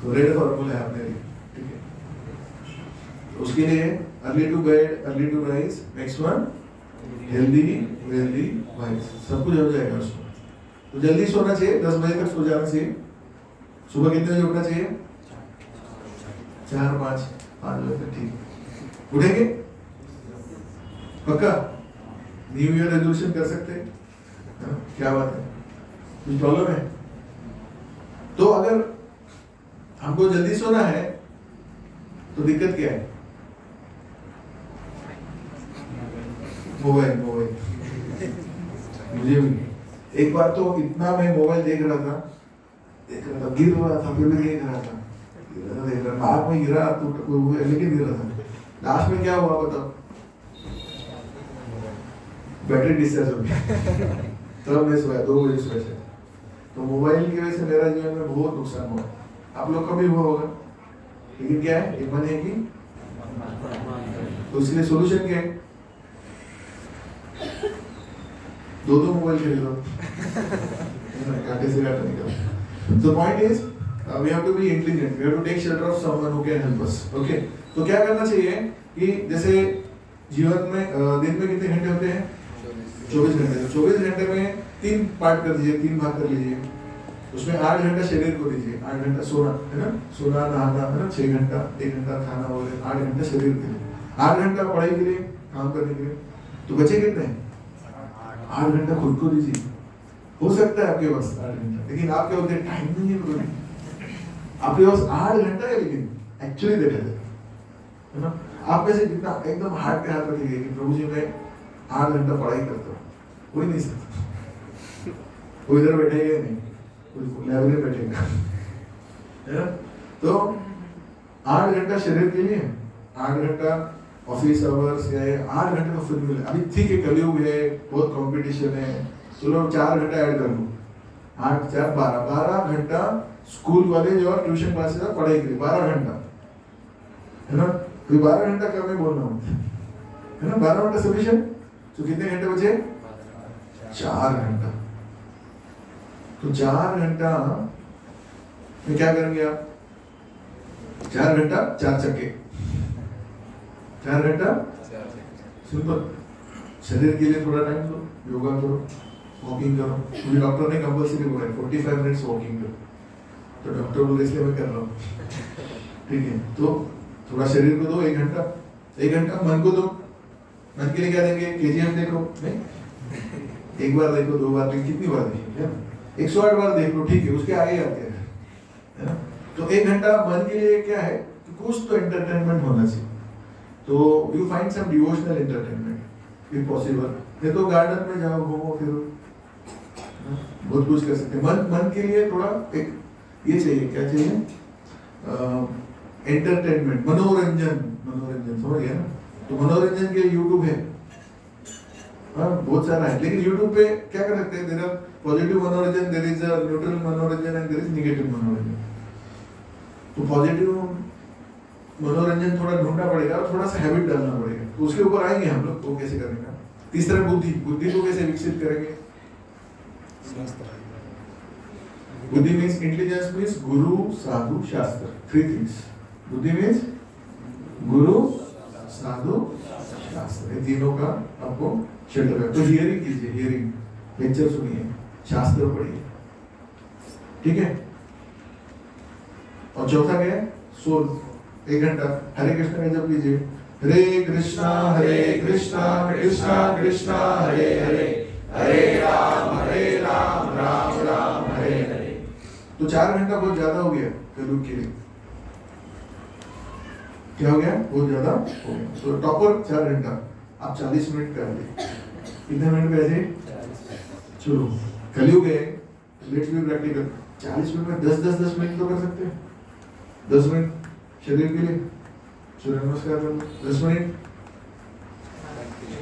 तो रेड फॉर्मूला है आपने लिए, ठीक है? तो उसके लिए early to bed, early to rise, next one healthy, wealthy, wise, सब कुछ हो जाएगा उसमें। तो जल्दी सोना चाहिए, 10 बजे तक सो जाना चाहिए। सुबह कितने बजे उठना चाहिए? 4-5 बजे तक, ठीक। उठेंगे पक्का? न्यू ईयर रेजोल्यूशन कर सकते हैं, क्या बात है? कुछ प्रॉब्लम है? तो अगर हमको जल्दी सोना है तो दिक्कत क्या है? मोबाइल मुझे भी एक बार तो इतना मैं मोबाइल देख रहा था, गिर रहा था, फिर भी देख रहा था, देख रहा नाक में गिरा लेकिन गिर रहा था। लास्ट में क्या हुआ बताओ? बैटरी डिस्चार्ज हो गई। तब मैं सोया 2 बजे सुबह से। तो मोबाइल की वजह से मेरा जीवन में बहुत नुकसान हुआ। आप लोग का भी हुआ होगा, लेकिन क्या है, एक मन है कि तो इसके लिए सोल्यूशन क्या है? 2 मोबाइल खरीदो। काटे से काटा निकल। So point is, we have to be intelligent. We have to take shelter of someone who can help us. Okay? तो क्या करना चाहिए कि जैसे जीवन में दिन में कितने घंटे होते हैं? 24 घंटे। तो 24 घंटे में 3 पार्ट कर दीजिए, 3 भाग कर लीजिए। उसमें 8 घंटा शरीर को दीजिए, 8 घंटा सोना, है ना, सोना नहाना, है ना, 6 घंटा, 1 घंटा खाना वगैरह, 8 घंटा शरीर के लिए, 8 घंटा पढ़ाई के लिए, काम करने के लिए। तो बचे कितने? 8 घंटा खुद को दीजिए। हो सकता है आपके पास 8 घंटा, लेकिन आप क्या होते हैं, टाइम नहीं है खुद। आपके पास 8 घंटा है, लेकिन एक्चुअली देखा जाए, है ना, आप में से कितना एकदम हार्ट पे हाथ रखिए कि प्रभु जी मैं 8 घंटा पढ़ाई करता हूँ, कोई नहीं सकता। कोई इधर बैठेगा नहीं, कोई लाइब्रेरी बैठेगा, है ना। तो 8 घंटा शरीर के लिए, 8 घंटा ऑफिस आवर्स है, 8 घंटे तो फिर मिले। अभी ठीक है, कलयुग है, बहुत कंपटीशन है, चलो 4 घंटा ऐड कर लो, 8 4 12 घंटा स्कूल कॉलेज और ट्यूशन क्लासेस का पढ़ाई के लिए 12 घंटा, है ना। कोई 12 घंटा कम है बोलना होता है ना, 12 घंटा सफिशिएंट। तो कितने घंटे बचे? 4 घंटा। तो 4 घंटा में क्या करेंगे आप? 4 घंटा 4 चक्के, 4 घंटा सिंपल। शरीर के लिए थोड़ा टाइम दो, योगा करो, वॉकिंग करो। क्योंकि डॉक्टर ने कंपल्सरी बोला है 45 मिनट्स वॉकिंग करो, तो डॉक्टर बोले इसलिए मैं कर रहा हूँ, ठीक है। तो थोड़ा शरीर को दो 1 घंटा, 1 घंटा मन को दो। मन के लिए क्या देंगे? KGF देखो, नहीं 1 बार देखो, 2 बार देखो, कितनी बार देखो, 108 बार देख लो, ठीक है, उसके आगे आते हैं, है ना। तो 1 घंटा मन के लिए क्या है, कुछ तो एंटरटेनमेंट होना चाहिए। तो you find some devotional entertainment if possible. नहीं तो गार्डन में जाओ, घूमो फिरो, बहुत कुछ कर सकते हैं। मन के लिए थोड़ा एक ये चाहिए, क्या चाहिए? एंटरटेनमेंट, मनोरंजन समझ गया ना। तो मनोरंजन के यूट्यूब है, बहुत सारा है, लेकिन यूट्यूब पे क्या कर सकते हैं? देयर आर पॉजिटिव मनोरंजन, देयर इज अ न्यूट्रल मनोरंजन एंड देयर इज नेगेटिव मनोरंजन। तो पॉजिटिव मनोरंजन थोड़ा ढूंढना पड़ेगा और थोड़ा सा हैबिट डालना पड़ेगा, तो उसके ऊपर आएंगे हम लोग, वो कैसे करने का। तीसरा बुद्धि को कैसे विकसित करेंगे? बुद्धि मीन्स इंटेलिजेंस, मीन्स गुरु साधु शास्त्र, 3 थिंग्स। बुद्धि मीन्स गुरु साधु शास्त्र, ये तीनों का आपको शेल्टर है। तो हियरिंग कीजिए, हियरिंग, लेक्चर सुनिए, शास्त्र पढ़िए, ठीक है। और चौथा क्या है? सोल, 1 घंटा हरे कृष्ण का जप कीजिए। हरे कृष्णा कृष्णा कृष्णा हरे हरे, हरे राम राम राम हरे हरे। तो 4 घंटा बहुत ज्यादा हो गया कलयुग के लिए। क्या हो गया? बहुत ज्यादा हो गया। तो टॉपर 4 घंटा, आप 40 मिनट कर दे। कितने मिनट पे ऐसे? चलो कलयुग है, लेट्स बी प्रैक्टिकल। 40 मिनट में 10 मिनट तो कर सकते हैं। 10 मिनट शरीर के लिए सूर्य नमस्कार करो, 10 मिनट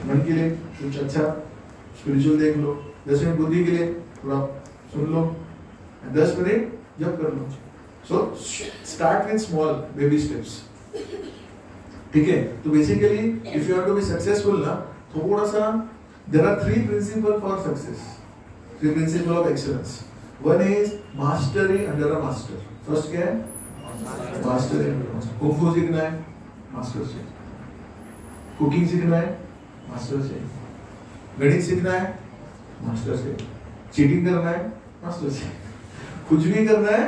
मन के लिए कुछ अच्छा स्पिरिचुअल देख लो, 10 मिनट बुद्धि के लिए थोड़ा सुन लो, 10 मिनट जब कर लो। So start with small baby steps, ठीक है। तो basically if you are to be successful ना, थोड़ा सा there are 3 principle for success, 3 principle of excellence. One is mastery under a master. First क्या है? Mastery under a master. Kung fu सीखना है, मास्टर से। कुकिंग सीखना है, मास्टर से। गणित सीखना है, मास्टर से। चीटिंग करना है, मास्टर से। कुछ भी करना है,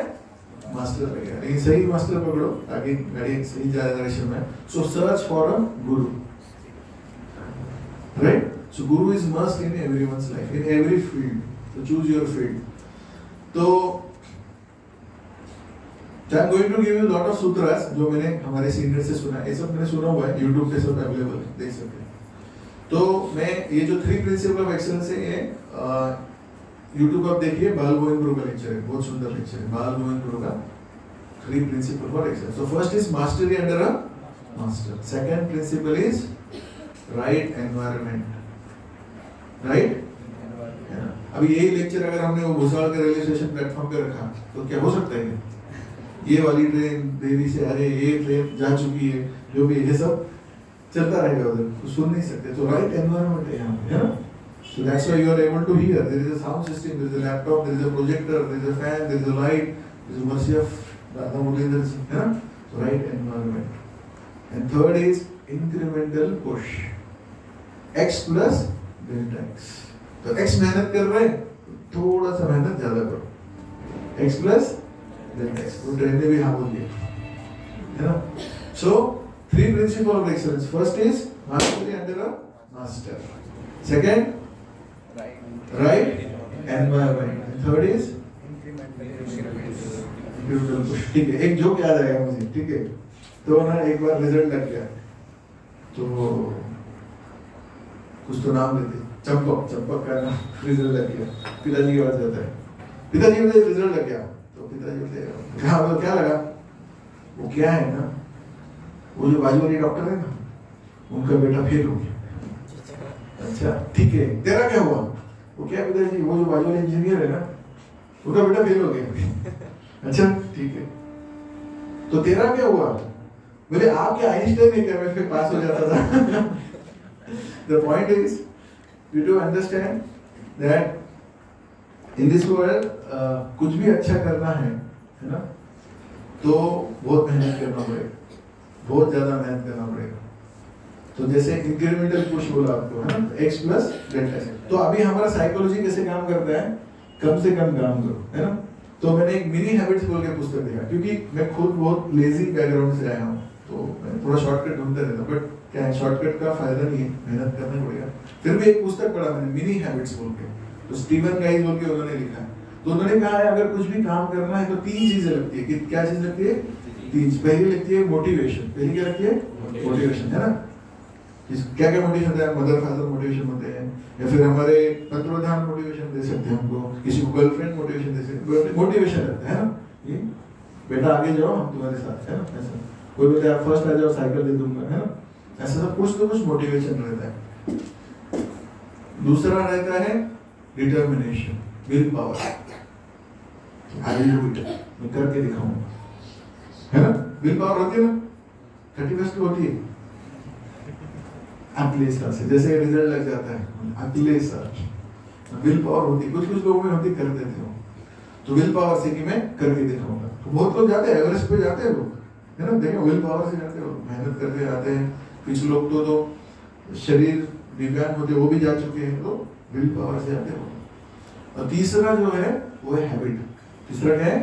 मास्टर लगेगा, लेकिन सही मास्टर पकड़ो ताकि गाड़ी सही डायरेक्शन में। सो search for a Guru, right. So Guru is must in everyone's life, in every field. So choose your field. तो I am going to give you lot of sutras जो मैंने हमारे सीनियर से सुना है, ये सब मैंने सुना हुआ है, YouTube पे सब अवेलेबल है, देख सकते हैं। तो मैं ये जो 3 प्रिंसिपल ऑफ एक्सेलेंस है, YouTube पर देखिए बाल गोविंद का लेक्चर है, बहुत सुंदर लेक्चर है बाल गोविंद का 3 principles for excellence. So first is mastery under a master. Second principle is right environment. Right? अभी यही लेक्चर अगर हमने वो भूसावल के रेलवे स्टेशन प्लेटफॉर्म पे रखा तो क्या हो सकता है? ये वाली ट्रेन देरी से आ रही है, ये ट्रेन जा चुकी है, जो भी ये सब चलता रहेगा उधर, तो सुन नहीं सकते. तो राइट एनवायरनमेंट है यहाँ पे, है ना? So that's why you are able to hear. There is a sound system, there is a laptop, there is a projector, there is a fan, there is a light, there is a mercy of Radha Muralidhar ji, है ना? So right environment. And third is incremental push. X plus delta X. तो X मेहनत कर रहे हैं, थोड़ा सा मेहनत ज्यादा करो. X plus delta X. वो ट्रेन ने भी हाँ बोल दिया, है ना? So 3 principles of excellence. First is mastery under a master. Second, right environment. And third is incremental push. ठीक है, एक जोक याद आया मुझे. ठीक है, तो ना एक बार रिजल्ट लग गया, तो कुछ तो नाम लेते, चंपक का नाम रिजल्ट लग गया. पिताजी के पास जाता है, पिताजी मुझे रिजल्ट लग गया. तो पिताजी बोलते हाँ तो क्या लगा? वो क्या है ना, वो जो बाजू वाली डॉक्टर है ना, उनका बेटा फेल हो गया. अच्छा ठीक है, तेरा क्या हुआ? वो क्या पिताजी, वो जो बाजू वाले इंजीनियर है ना, उनका बेटा फेल हो गया. अच्छा ठीक है, तो तेरा क्या हुआ? बोले आप क्या आइंस्टाइन है क्या, मैं फिर पास हो जाता था. The point is you to understand that in this world कुछ भी अच्छा करना है ना, तो बहुत मेहनत करना पड़ेगा, बहुत ज्यादा मेहनत करना पड़ेगा. तो जैसे इंक्रीमेंटल पुश बोला आपको, है ना, x plus delta x. तो अभी हमारा साइकोलॉजी कैसे काम करता है, कम से कम काम करो, है ना. तो मैंने एक मिनी हैबिट्स बोल के पुस्तक देखा, क्योंकि मैं खुद बहुत लेजी बैकग्राउंड से आया हूँ, तो मैं थोड़ा शॉर्टकट ढूंढते रहता हूँ. बट क्या है, शॉर्टकट का फायदा नहीं है, मेहनत करना पड़ेगा. फिर भी एक पुस्तक पढ़ा मैंने, मिनी हैबिट्स बोल के, तो स्टीवन गाइज बोल के उन्होंने लिखा है. तो उन्होंने कहा है अगर कुछ भी काम करना है तो 3 चीजें लगती है. कि क्या चीज लगती है? 3. पहली लगती है मोटिवेशन. पहली क्या लगती है? मोटिवेशन, है ना. क्या क्या मोटिवेशन होता है? मदर फादर मोटिवेशन होते हैं, या फिर हमारे तत्वधान मोटिवेशन दे सकते हैं हमको, किसी को गर्लफ्रेंड मोटिवेशन दे सकते हैं. मोटिवेशन रहता है ना, ये बेटा आगे जाओ हम तुम्हारे साथ, है ना. ऐसा कोई बोलता है फर्स्ट आ जाओ साइकिल दे दूंगा, है ना. ऐसा सब कुछ तो कुछ मोटिवेशन रहता है. दूसरा रहता है determination, will power. I will do it, मैं करके दिखाऊंगा, है ना. विल पावर होती है ना, 31 को होती है. अगले साल से जैसे रिजल्ट लग जाता है, अगले साल विल पावर होती, कुछ लोगों में होती, कर देते हो. तो विल पावर से कि मैं करके दिखाऊंगा. तो बहुत लोग जाते हैं, एवरेस्ट पे जाते हैं लोग, है ना. देखो विल पावर से जाते हो, मेहनत करके आते हैं. कुछ लोग तो शरीर दिव्यांग होते, वो भी जा चुके हैं, तो विल पावर से जाते हो. और तीसरा जो है वो है हैबिट. तीसरा क्या है?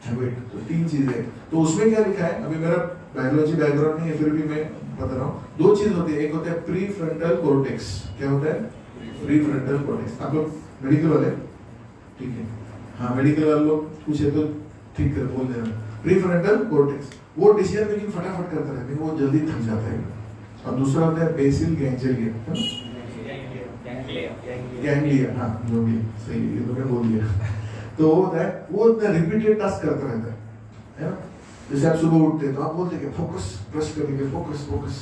हैबिट. तो 3 चीजें. तो उसमें क्या लिखा है, अभी मेरा बायोलॉजी बैकग्राउंड नहीं है, फिर भी मैं बता रहा हूँ. 2 चीज होती है, एक होता है प्री फ्रंटल कॉर्टेक्स. क्या होता है? Pre frontal cortex. आप लोग मेडिकल वाले, ठीक है, हाँ मेडिकल वाले लोग पूछे तो ठीक कर बोल देना. प्री फ्रंटल कॉर्टेक्स वो डिसीजन मेकिंग फटाफट करता है, लेकिन वो जल्दी थक जाता है. और दूसरा होता है बेसिल गैंग्लिया. गैंग्लिया, हाँ जो भी सही, ये तो मैं बोल दिया. तो वो होता है, वो इतना रिपीटेड टास्क करता रहता है ना. जैसे आप सुबह उठते हैं तो आप बोलते हैं कि फोकस, ब्रश करेंगे, फोकस फोकस,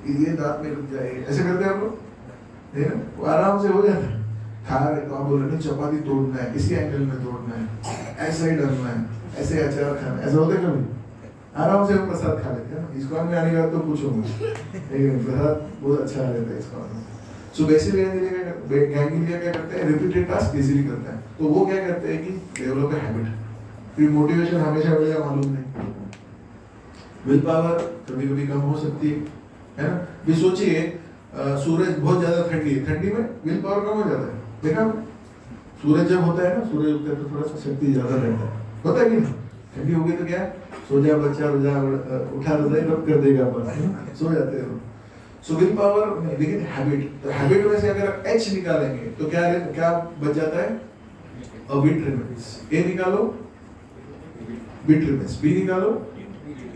ये दांत में रुक जाए, ऐसे करते हैं आप लोग, है ना. वो आराम से हो जाता है. खा रहे तो आप बोल रहे हैं चपाती तोड़ना है, इसी एंगल में तोड़ना है, ऐसे ही डालना है, ऐसे अचार खाना है. ऐसा होता है कभी? आराम से हम प्रसाद खा लेते हैं ना. इसको में आने के बाद तो पूछूंगा, लेकिन प्रसाद बहुत अच्छा रहता है इसको. सो बेसिकली गैंग्लिया क्या करते हैं, रिपीटेड टास्क इजीली करता है. तो वो क्या करते हैं कि डेवलप अ हैबिट. फिर मोटिवेशन हमेशा मिलेगा मालूम नहीं. विल पावर कभी कभी कम हो सकती है ना. भी सोचिए सूरज बहुत ज्यादा ठंडी है, ठंडी में विल पावर कम हो जाता है. देखा, सूरज जब होता है ना, सूरज उगता है तो थोड़ा सा शक्ति ज्यादा रहता है, होता है कि नहीं. ठंडी होगी तो क्या, सो जा बच्चा, रोजा उठा रजाई रब कर देगा अपन, सो जाते हैं. सो विल पावर, लेकिन हैबिट. तो हैबिट में से अगर एच निकालेंगे तो क्या क्या बच जाता है? Bit remains. ए निकालो, बिट रिमेंस. बी निकालो,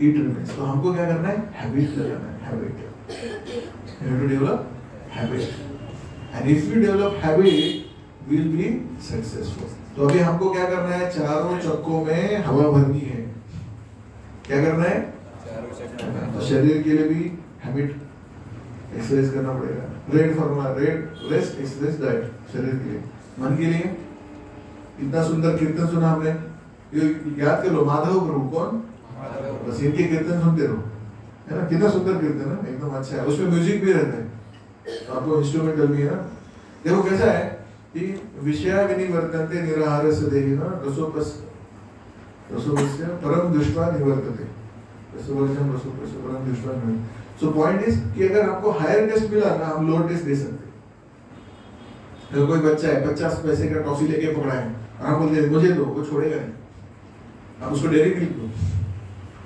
इट रिमेंस. तो हमको क्या करना है? हैबिट लगाना है. Habit, you have to develop habit. And if you develop habit, will be successful. तो अभी हमको क्या करना है, चारों चक्कों में हवा भरनी है। क्या करना है, तो शरीर के लिए भी हैबिट एक्सरसाइज करना पड़ेगा। Red formula, red rest exercise diet शरीर के लिए। मन के लिए इतना सुंदर कीर्तन सुना हमने, ये याद कर लो, माधव प्रभु कौन, बस इनके कीर्तन सुनते रहो, है ना। कितना सुंदर कीर्तन है, एकदम अच्छा है। उसमें म्यूजिक भी रहता है, तो आपको इंस्ट्रूमेंटल भी है ना। देखो कैसा है कि विषया विनिवर्तन्ते निराहारस्य देहिनः रसोपस्य परम दृष्ट्वा निवर्तते। परम दृष्ट्वा निवर्तते। सो पॉइंट इज कि अगर आपको हायर टेस्ट मिला ना, हम लोअर टेस्ट दे सकते हैं। तो कोई बच्चा है 50 पैसे का टॉफी लेके पकड़ा है, और हम बोलते हैं मुझे दो, वो छोड़ेगा नहीं। आप उसको डेयरी मिल्क दो,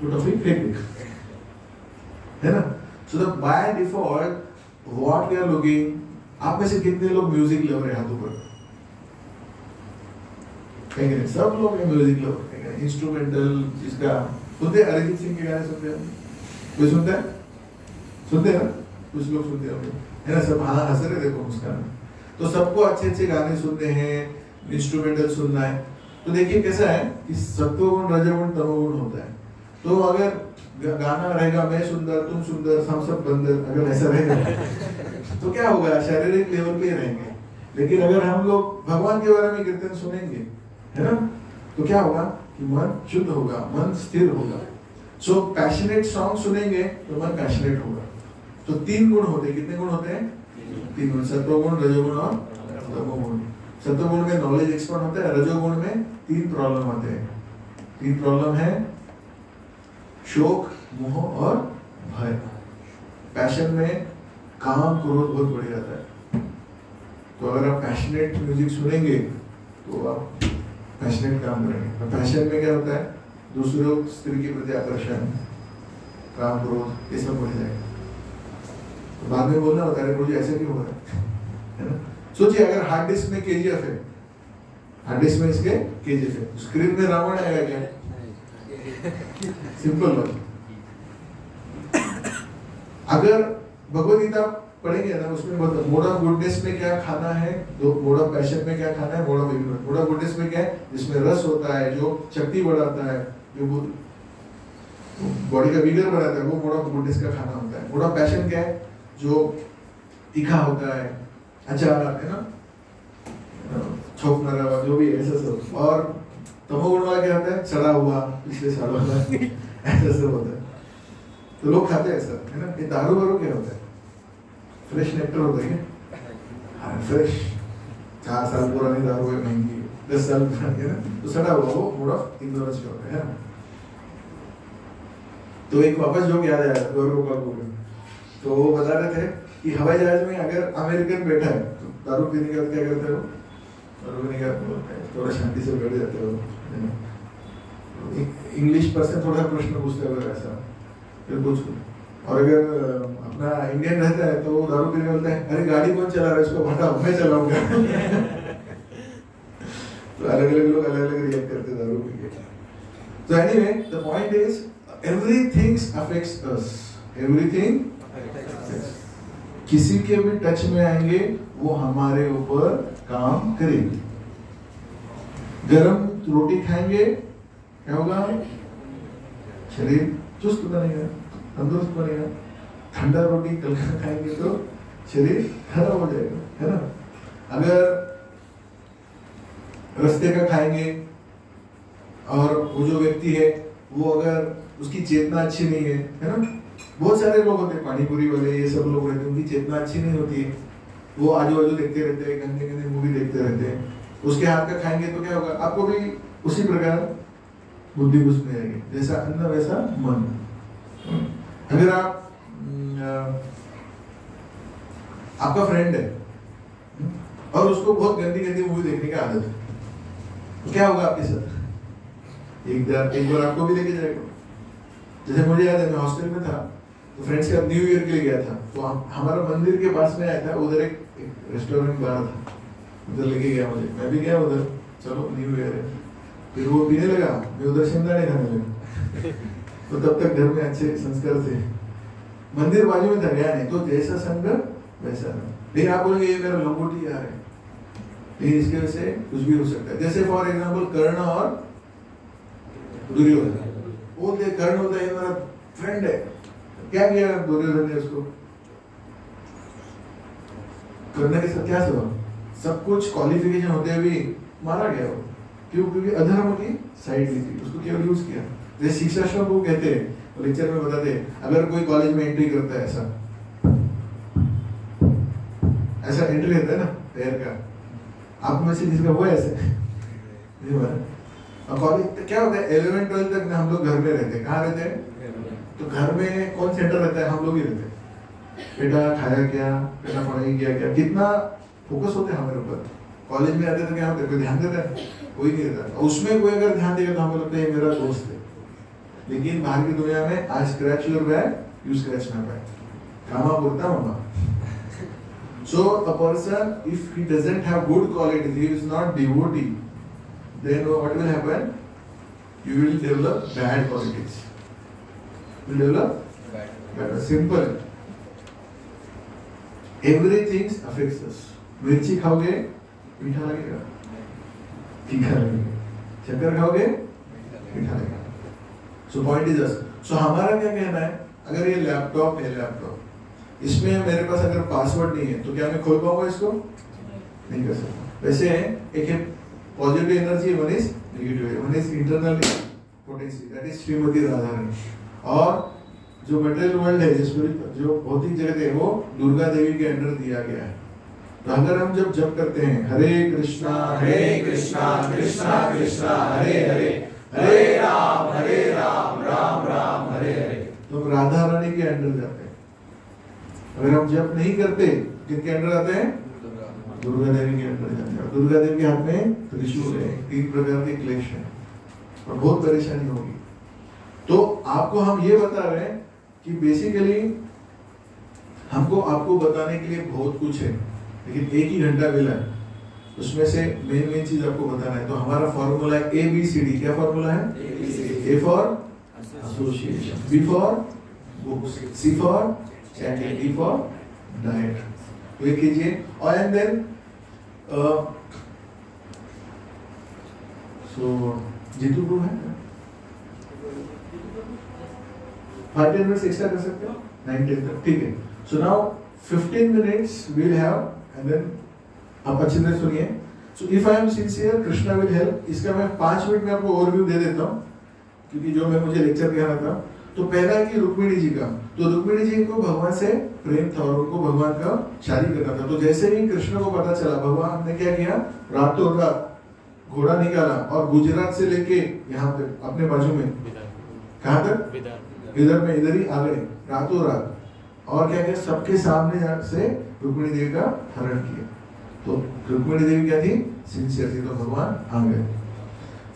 वो टॉफी फेंक देगा, है ना। So the by default what we are looking, आप में से कितने लोग म्यूजिक लवर है, हाथों पर कहेंगे। सब लोग म्यूजिक लवर कहेंगे, इंस्ट्रूमेंटल जिसका सुनते हैं, अरिजीत सिंह के गाने सुनते हैं, कोई सुनता है, सुनते हैं ना, कुछ लोग सुनते हैं, है ना। सब हाँ हंस रहे, देखो मुस्कान। तो सबको अच्छे अच्छे गाने सुनते हैं, इंस्ट्रूमेंटल सुनना है। तो देखिए कैसा है कि सत्वगुण रजोगुण तमोगुण होता है। तो अगर गाना रहेगा मैं सुंदर तुम सुंदर हम सब बंदर, अगर ऐसा रहेगा तो क्या होगा, शारीरिक लेवल पे रहेंगे। लेकिन अगर हम लोग भगवान के बारे में कीर्तन सुनेंगे, है ना, तो क्या होगा कि मन शुद्ध होगा, मन स्थिर होगा। सो पैशनेट सॉन्ग सुनेंगे तो मन पैशनेट होगा। तो 3 गुण होते हैं, कितने गुण होते हैं, 3 गुण, सत्वगुण रजोगुण और तमोगुण। सत्वगुण में नॉलेज एक्सपर्ट होता है, रजोगुण में 3 प्रॉब्लम आते हैं। 3 प्रॉब्लम है, शोक, मोह और भय। पैशन में काम क्रोध बहुत बढ़ जाता है। तो अगर आप पैशनेट म्यूजिक सुनेंगे तो आप पैशनेट काम करेंगे। और पैशन में क्या होता है, दूसरों स्त्री के प्रति आकर्षण, काम क्रोध, ये सब बढ़ जाएगा। तो बाद में बोलना होता है मुझे ऐसे क्यों हो रहा है ना। सोचिए अगर हार्ड डिस्क में केजीएफ है, हार्ड डिस्क में इसके केजीएफ है, स्क्रीन में रावण आएगा क्या, सिंपल बात। अगर भगवद गीता पढ़ेंगे ना, उसमें मोड ऑफ गुडनेस में क्या खाना है, मोड ऑफ पैशन में क्या खाना है, mode of ignorance. Mode of goodness में क्या है, जिसमें रस होता है, जो शक्ति बढ़ाता है, जो बॉडी का विगर बढ़ाता है, वो मोड ऑफ गुडनेस का खाना होता है। मोड ऑफ पैशन क्या है, जो तीखा होता है, अचार है ना, छोंकना रहा, जो भी ऐसा सब। और तमोगुण वाला क्या होता है, सड़ा हुआ, पिछले सालों में ऐसा सब होता है। तो लोग खाते हैं ऐसा, है ना। ये दारू वारू क्या होता है, फ्रेश नेक्टर होता है क्या, हाँ फ्रेश, 4 साल पुरानी दारू है, महंगी 10 साल पुरानी है ना, तो सड़ा हुआ, वो मोड ऑफ इग्नोरेंस का होता है ना। तो एक वापस जो याद आया गौरव गोपाल को, तो वो बता रहे थे कि हवाई जहाज में अगर अमेरिकन बैठा है तो दारू पीने के बाद क्या करते हो, दारू पीने के बाद थोड़ा शांति से बैठ जाते हो। इंग्लिश पर्सन थोड़ा प्रश्न पूछते हो ऐसा, फिर कुछ। और अगर अपना इंडियन रहता है तो वो दारू पीने बोलता है, अरे गाड़ी कौन चला रहा है, इसको हटाओ, मैं चलाऊंगा। तो अलग अलग लोग अलग अलग रिएक्ट करते हैं दारू पी के। तो anyway the point is everything affects us, everything किसी के भी टच में आएंगे वो हमारे ऊपर काम करेगी। गरम रोटी खाएंगे क्या होगा, शरीर चुस्त बनेगा, तंदुरुस्त बनेगा। ठंडा रोटी कल खाएंगे तो शरीर खराब हो जाएगा, है ना। अगर रास्ते का खाएंगे और वो जो व्यक्ति है वो अगर उसकी चेतना अच्छी नहीं है ना, बहुत सारे लोग होते हैं पानी पूरी वाले, ये सब लोग रहते हैं, उनकी चेतना अच्छी नहीं होती है, वो आजू बाजू देखते रहते हैं, गंदे गंदे मूवी देखते रहते हैं। उसके हाथ का खाएंगे तो क्या होगा, आपको भी उसी प्रकार बुद्धि घुस में आएगी, जैसा अन्न वैसा मन। अगर आप आपका फ्रेंड है और उसको बहुत गंदी गंदी मूवी देखने की आदत है, तो क्या होगा आपके साथ, एक बार आपको भी लेके जाएगा। जैसे मुझे याद है, मैं हॉस्टल में था तो फ्रेंड्स के न्यू ईयर के लिए गया था, तो हमारा मंदिर के पास में आया था, उधर एक रेस्टोरेंट बार था, उधर लेके गया मुझे, मैं भी गया उधर, चलो न्यू ईयर है। फिर वो पीने लगा, मैं उधर शिमला नहीं खाने लगा। तो तब तक घर में अच्छे संस्कार थे, मंदिर बाजू में था, गया नहीं। तो जैसा संग वैसा। लेकिन आप बोलेंगे ये मेरा लंगोटी यार है, लेकिन इसके वजह से कुछ भी हो सकता है। जैसे फॉर एग्जाम्पल कर्ण और दुर्योधन, वो कर्ण होता है मेरा फ्रेंड है, क्या किया दुर्योधन ने उसको? कर्ण के साथ क्या हुआ? सब कुछ क्वालिफिकेशन होते हुए मारा गया वो। क्यों? क्योंकि अधर्म की साइड ली थी, उसको केवल यूज किया। जैसे शिक्षाश्रम को कहते हैं, लेक्चर में बताते हैं, अगर कोई कॉलेज में एंट्री करता है ऐसा एंट्री रहता है ना पैर का, आप में से जिसका हुआ ऐसे नहीं हुआ? और कॉलेज क्या होता है 11 12 तक हम लोग घर में रहते हैं। कहाँ रहते हैं? तो घर में कौन सेंटर रहता है? हम लोग ही रहते हैं। बेटा खाया क्या, बेटा पढ़ाई किया क्या, कितना फोकस होते हैं हमारे ऊपर। कॉलेज में आते तो क्या होता है, कोई ध्यान देता है? कोई नहीं देता। उसमें कोई अगर ध्यान देगा तो हमें लगता है मेरा दोस्त है। लेकिन बाहर की दुनिया में I scratch your back, you scratch my back, कामा बोलता मामा। So a person, if he doesn't have good qualities, he is not devotee, then what will happen? You will develop bad qualities. You will develop bad. Simple. Everything affects us. मिर्ची खाओगे मीठा लगेगा, तीखा लगेगा। शक्कर खाओगे मीठा लगेगा। So point is this. So हमारा क्या कहना है? अगर ये लैपटॉप है, लैपटॉप इसमें मेरे पास अगर पासवर्ड नहीं है तो क्या मैं खोल पाऊंगा इसको? नहीं कर सकता। वैसे एक है positive energy, one is negative, one is internal potential, that is Shrimati Radha Rani. और जो मटेरियल वर्ल्ड है, जो भौतिक जगत है, वो दुर्गा देवी के अंडर दिया गया है। तो अगर हम जब जप करते हैं हरे कृष्णा कृष्णा कृष्णा हरे हरे, हरे राम राम राम हरे हरे, तो हम राधा रानी के अंडर जाते हैं। अगर हम जप नहीं करते किसके अंडर आते हैं? दुर्गा देवी के अंडर जाते हैं। दुर्गा देवी के हाथ में त्रिशूल है, 3 प्रकार के क्लेश हैं और बहुत परेशानी होगी। तो आपको हम ये बता रहे हैं कि बेसिकली हमको आपको बताने के लिए बहुत कुछ है, लेकिन एक ही घंटा मिला है, उसमें से मेन चीज आपको बताना है। तो हमारा फॉर्मूला है ABCD। क्या फॉर्मूला है? A for association, B for books, C for chatting, D for diet. तो ये कीजिए। और एंड देन सो जीतू को है 5 मिनट्स एक्स्ट्रा कर सकते हो 9 तक, ठीक है। So now 15 minutes we'll have, and then आप अच्छी तरह सुनिए। So if I am sincere Krishna will help. इसका मैं 5 मिनट में आपको ओवरव्यू दे देता हूँ, क्योंकि जो मैं मुझे लेक्चर कहना था। तो पहला है कि रुक्मिणी जी का, तो रुक्मिणी जी को भगवान से प्रेम था और उनको भगवान का शादी करना था। तो जैसे ही कृष्ण को पता चला, भगवान ने क्या किया, रातों रात घोड़ा निकाला और गुजरात से लेके यहाँ तक अपने बाजू में, कहाँ तक? इधर में, इधर ही आ गए रातों रात। और क्या किया, सबके सामने से रुक्मिणी देवी का हरण किया। तो रुक्मिणी देवी क्या थी? सिंसियर थी, तो भगवान आ गए।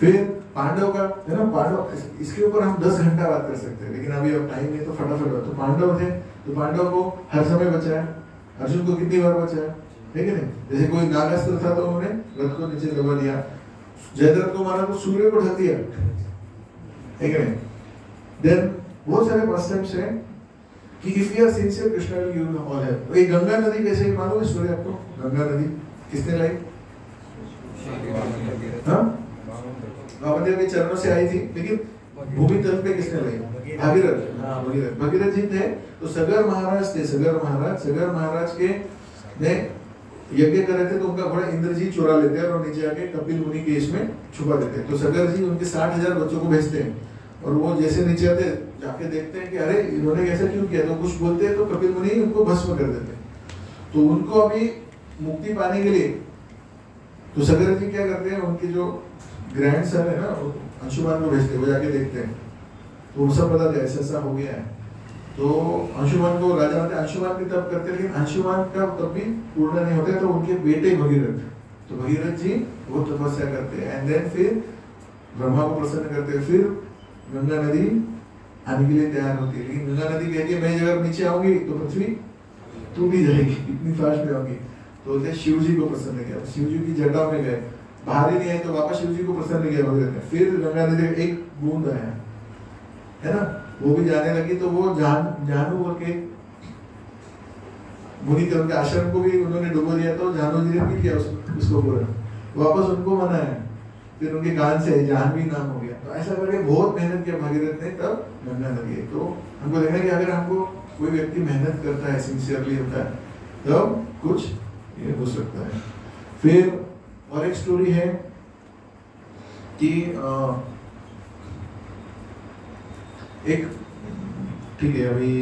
फिर पांडव का है ना, पांडव, इसके ऊपर हम 10 घंटा बात कर सकते हैं, लेकिन अभी अब टाइम नहीं तो फटाफट। तो पांडव थे, तो पांडव को हर समय बचाया। अर्जुन को कितनी बार बचाया, ठीक है ना? जैसे कोई नागास्त्र था तो उन्होंने रथ को नीचे दबा दिया, जयद्रथ को मारा तो सूर्य को ढक दिया, ठीक है। देन बहुत सारे पास्टर्स हैं कि if you are sincere Krishna will give you all help. ये गंगा नदी कैसे मालूम है स्टोरी आपको? गंगा नदी किसने लाई? हाँ, वामदेव के चरणों से आई थी, लेकिन भूमि तल पे किसने लाई? भगीरथ। भगीरथ जी थे, तो सगर महाराज थे। सगर महाराज के ने यज्ञ कर रहे थे, तो उनका घोड़ा इंद्र जी चुरा लेते हैं और नीचे आके कपिल मुनि के इसमें छुपा देते हैं। तो सगर जी उनके 60,000 बच्चों को भेजते हैं, और वो जैसे नीचे आते जाके देखते हैं कि अरे इन्होंने ऐसा क्यों किया, तो कुछ बोलते हैं तो कपिल मुनि उनको भस्म कर देते हैं। तो उनको अभी मुक्ति पाने के लिए तो सगर जी क्या करते हैं, उनके जो ग्रैंड सन है ना, अंशुमान को भेजते हैं, वो जाके देखते हैं, तो वो सब बता ऐसा ऐसा हो गया है। तो अंशुमान को राजा होते, अंशुमान भी तब करते, लेकिन अंशुमान का तब भी पूर्ण नहीं होता, तो उनके बेटे भगीरथ, तो भगीरथ जी वो तपस्या करते हैं, एंड देन फिर ब्रह्मा को प्रसन्न करते हैं। फिर गंगा नदी आने के लिए तैयार होती है, लेकिन गंगा नदी कहती है मैं अगर नीचे आऊंगी तो पृथ्वी टूट ही जाएगी, इतनी फास्ट में आऊंगी। तो बोलते शिव जी को प्रसन्न किया, शिव जी की जटा में गए, बाहर ही नहीं आए, तो वापस शिव जी को प्रसन्न किया भगीरथ ने। फिर गंगा नदी में एक बूंद आया है ना, वो भी जाने लगी, तो वो जानू बोल के मुनि थे, उनके आश्रम को भी उन्होंने डुबो दिया। तो जानू जी ने भी किया उसको पूरा वापस उनको मनाया, फिर उनके कान से जाह्नवी नाम हो गया। तो ऐसा करके बहुत मेहनत किया भागीरथ ने, तब बनने लगे। तो हमको देखना है कि अगर हमको कोई व्यक्ति मेहनत करता है, सिंसियरली होता है, तब कुछ ये हो सकता है। फिर और एक स्टोरी है कि एक, ठीक है, अभी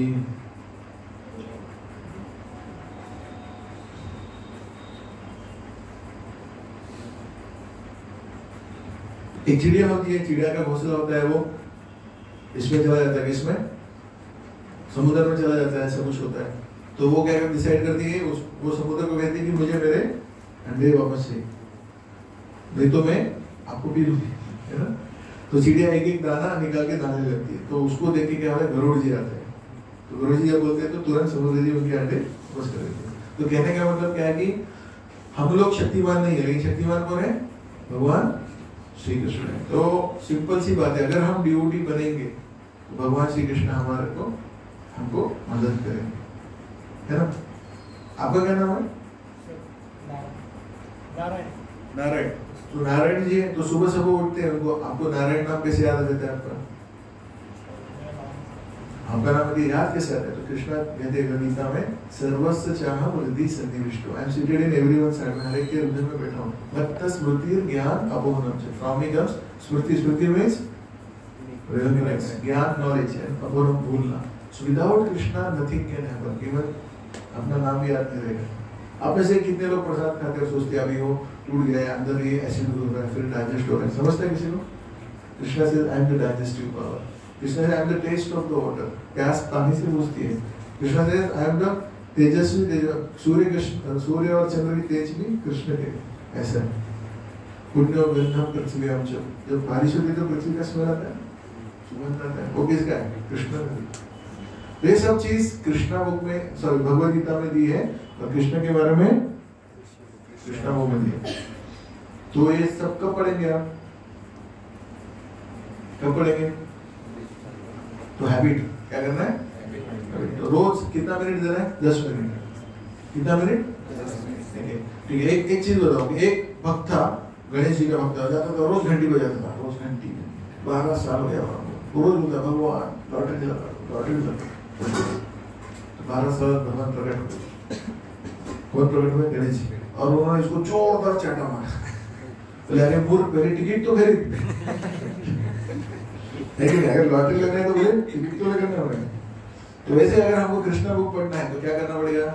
एक चिड़िया होती है, चिड़िया का घोंसला होता है, वो इसमें चला जाता है, इसमें समुद्र में चला जाता है, ऐसा कुछ होता है। तो वो क्या डिसाइड करती है, वो समुद्र को कहती है कि मुझे मेरे अंडे वापस चाहिए, नहीं तो मैं आपको पी लूंगी, है ना। तो चिड़िया एक एक दाना निकाल के दाने लगती है। तो उसको देख के क्या होता है, गरुड़ जी आते हैं। तो गरुड़ जी जब बोलते हैं तो तुरंत समुद्र जी उनके अंडे वापस कर देते हैं। तो कहने का मतलब क्या है कि हम लोग शक्तिमान नहीं है, लेकिन शक्तिमान कौन है, भगवान श्री कृष्ण है। तो सिंपल सी बात है, अगर हम डिवोटी बनेंगे तो भगवान श्री कृष्ण हमारे को हमको मदद करेंगे, है ना। आपका क्या नाम है? नारायण। तो नारायण जी है, तो सुबह सुबह उठते हैं, उनको आपको नारायण नाम कैसे याद आ जाता है आपका? आपका नाम यदि याद कैसे आता है? तो कृष्णा कहते हैं गीता में, सर्वस्व चाहम हृदि सन्निविष्टो, I am seated in everyone side, मैं हर एक के हृदय में बैठा हूं। मत्त स्मृति ज्ञान अपोहनम से, from me comes Smriti, Smriti means remembrance, ज्ञान नॉलेज, एंड अपोहनम भूलना। So without Krishna nothing can happen, even अपना नाम भी याद नहीं रहेगा। आप में से कितने लोग प्रसाद खाते हैं, सोचते अभी वो टूट गया, अंदर ये एसिड हो रहा है, फिर डाइजेस्ट हो रहा है, समझता है किसी को? कृष्णा से I am the digestive power, Krishna से I am the taste of the water, प्यास पानी से बुझती है। कृष्णा से आई एम द तेजस्वी, सूर्य और चंद्र की तेज भी कृष्ण के, ऐसा पुण्य और गंधम पृथ्वी, हम जब बारिश होती है तो पृथ्वी का स्मेल आता है, सुगंध आता है, वो किसका है? कृष्ण का। ये सब चीज कृष्णा बुक में, सॉरी भगवद गीता में दी है, और कृष्ण के बारे में कृष्णा बुक में दी है। तो ये सब कब पढ़ेंगे आप? कब पढ़ेंगे? तो हैबिट क्या करना है? तो रोज कितना मिनट देना है? 10 मिनट। कितना मिनट? 10 मिनट। ठीक है, एक चीज बताओ, एक भक्त था, गणेश जी का भक्त था, जाता था रोज घंटी बजाता था, रोज घंटी, 12 साल हो गया, रोज बोलता भगवान लॉटरी दिला, लॉटरी दिला। 12 साल भगवान प्रकट हुए। कौन प्रकट हुए? गणेश जी। और उन्होंने इसको जोरदार चाटा मारा, बोले अरे मूर्ख, पहले टिकट तो खरीद, लेकिन अगर लॉटरी लगना है तो बोले टिकट तो लगना पड़ेगा। तो वैसे अगर हमको कृष्णा बुक पढ़ना है तो क्या करना पड़ेगा?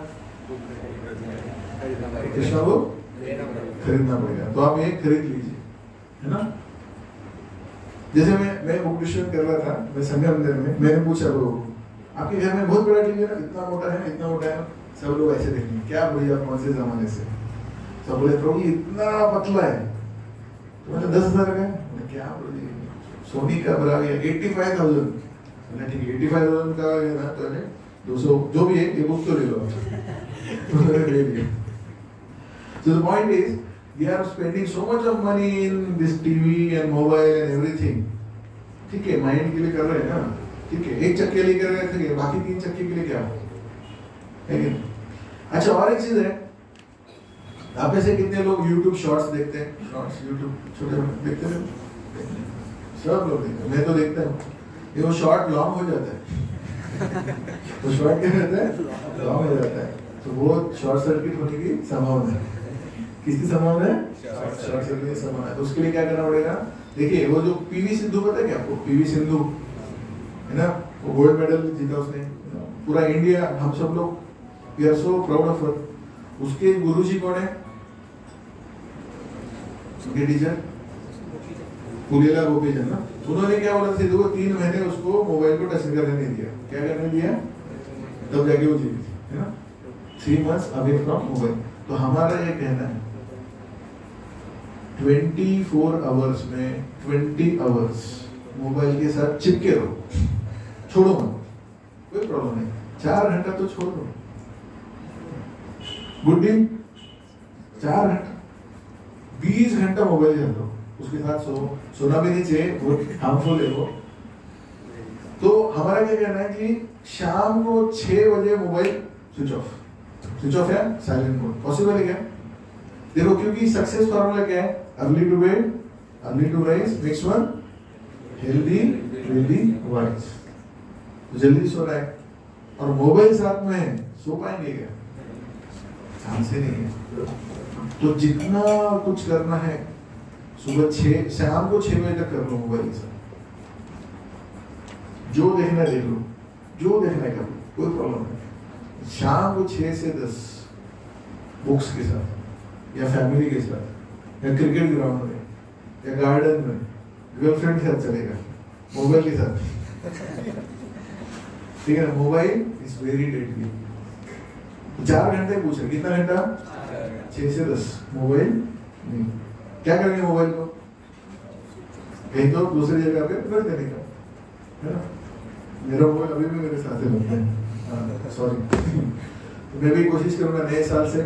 कृष्णा बुक खरीदना पड़ेगा। तो आप एक खरीद लीजिए, है ना। जैसे मैं बुक डिस्ट्रीब्यूट कर रहा था, मैं संगम मंदिर में, मैंने पूछा वो आपके घर में बहुत बड़ा टीवी है ना, इतना मोटा है, इतना मोटा है। सब लोग ऐसे देखेंगे, क्या बोलिए आप कौन से जमाने से? सब बोले प्रभु इतना पतला है, तो मतलब 10,000 का है। क्या बोलिए, सोनी का बराबर 85,000, ठीक है 85,000 का है ना, तो 200 जो भी है, ये बुक तो ले लो। So the point is, we are spending so much of money in this TV and mobile and everything. ठीक है, माइंड के लिए कर रहे हैं ना, ठीक है, एक चक्के लिए कर रहे थे, बाकी 3 चक्के के लिए क्या है कि? अच्छा, और एक चीज है, आप में से कितने लोग YouTube शॉर्ट्स देखते हैं? शॉर्ट्स YouTube छोटे देखते हैं? सब लोग देखते हैं, मैं तो देखता हूँ। ये वो शॉर्ट लॉन्ग हो जाता है, तो शॉर्ट क्या रहता है? लॉन्ग हो जाता है। तो वो शॉर्ट सर्किट होने की संभावना है। किसकी संभावना है? शॉर्ट सर्किट की संभावना है। तो उसके लिए क्या करना पड़ेगा? देखिए, वो जो पीवी सिंधु पता है क्या आपको? पीवी सिंधु है ना, वो गोल्ड मेडल जीता उसने, पूरा इंडिया, हम सब लोग we are so proud of her. उसके गुरुजी कौन है? उसके टीचर पुलेला गोपीचंद ना। उन्होंने क्या बोला था, देखो 3 महीने उसको मोबाइल को टच करने नहीं दिया। क्या करने दिया? तब जाके वो जीती, है ना। 3 months अवे फ्रॉम मोबाइल। तो हमारा ये कहना है 24 आवर्स में 20 आवर्स मोबाइल के साथ चिपके रहो, छोड़ो मत, कोई प्रॉब्लम नहीं। 4 घंटा तो छोड़ दो, गुड डील। 4 घंटा, 20 घंटा मोबाइल चल दो, उसके साथ सोना भी नहीं चाहिए, बहुत हार्मफुल है वो। तो हमारा क्या कहना है कि शाम को 6 बजे मोबाइल स्विच ऑफ है, साइलेंट मोड। पॉसिबल है क्या? देखो क्योंकि सक्सेस फॉर्मूला क्या है? Early to bed, early to rise, next one healthy, wealthy, wise. तो जल्दी सो रहा है और मोबाइल साथ में है, सो पाएंगे क्या? चांस ही नहीं है। तो जितना कुछ करना है सुबह 6 शाम को 6 बजे तक कर लो मोबाइल से, जो देखना है देख लो, जो देखना है कर लो, कोई प्रॉब्लम नहीं। शाम को 6 से 10 बुक्स के साथ या फैमिली के साथ या क्रिकेट ग्राउंड में या गार्डन में गर्लफ्रेंड के साथ चलेगा, मोबाइल के साथ ठीक है ना? Mobile is very deadly. 4 घंटे पूछ रहे, कितना घंटा? 6 से 10 मोबाइल नहीं। क्या करेंगे मोबाइल को? कहीं तो दूसरी जगह पे रख देने का, है ना? मेरा मोबाइल अभी भी मेरे साथ है, सॉरी तो मैं भी कोशिश करूंगा नए साल से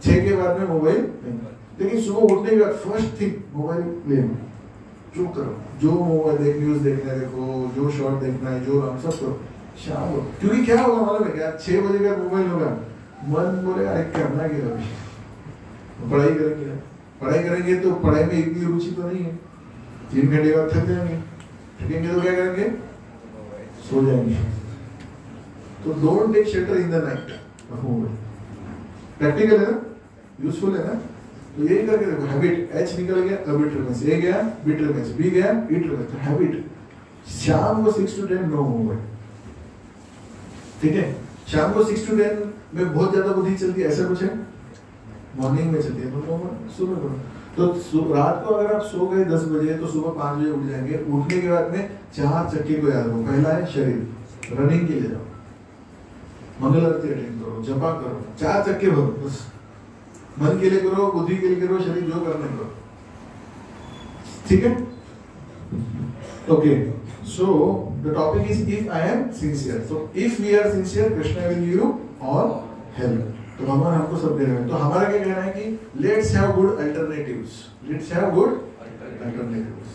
6 के बाद में मोबाइल नहीं, लेकिन सुबह उठने के बाद फर्स्ट थिंग मोबाइल ले लो, जो करो, जो मोबाइल देख, न्यूज देखना है देखो, जो शॉर्ट देखना है, जो हम सब करो शाम को। क्योंकि क्या होगा मालूम है क्या? 6 बजे का मोबाइल होगा, मन बोले अरे करना क्या अभी, पढ़ाई करेंगे, पढ़ाई करेंगे तो पढ़ाई में इतनी रुचि तो नहीं है, 3 घंटे बाद थक जाएंगे, थकेंगे तो क्या करेंगे? सो जाएंगे। तो don't take shelter in the night. Practical है ना, यूजफुल है ना? तो यही करके देखो, हैबिट। एच निकल गया, हैबिट रिमेंस, ए गया, बिट रिमेंस, बी गया, इट रिमेंस। तो हैबिट शाम को 6 to 10 नो मोबाइल, ठीक है? शाम को 6 to 10 में बहुत ज्यादा बुद्धि चलती है, ऐसा कुछ है? मॉर्निंग में चलती है, तो सुबह करो। तो रात को अगर आप सो गए 10 बजे तो सुबह 5 बजे उठ जाएंगे। उठने के बाद में 4 चक्के को याद रखो। पहला है शरीर, रनिंग के लिए जाओ, मंगल आरती अटेंड करो, जपा करो, 4 चक्के भरो बस। मन के लिए करो, बुद्धि के लिए करो, शरीर जो करना करो, ठीक है? Okay, so the topic is if I am sincere. So if we are sincere, Krishna will give you all help. तो भगवान हमको सब दे रहे हैं। तो हमारा क्या कहना है कि let's have good alternatives. Let's have good alternatives.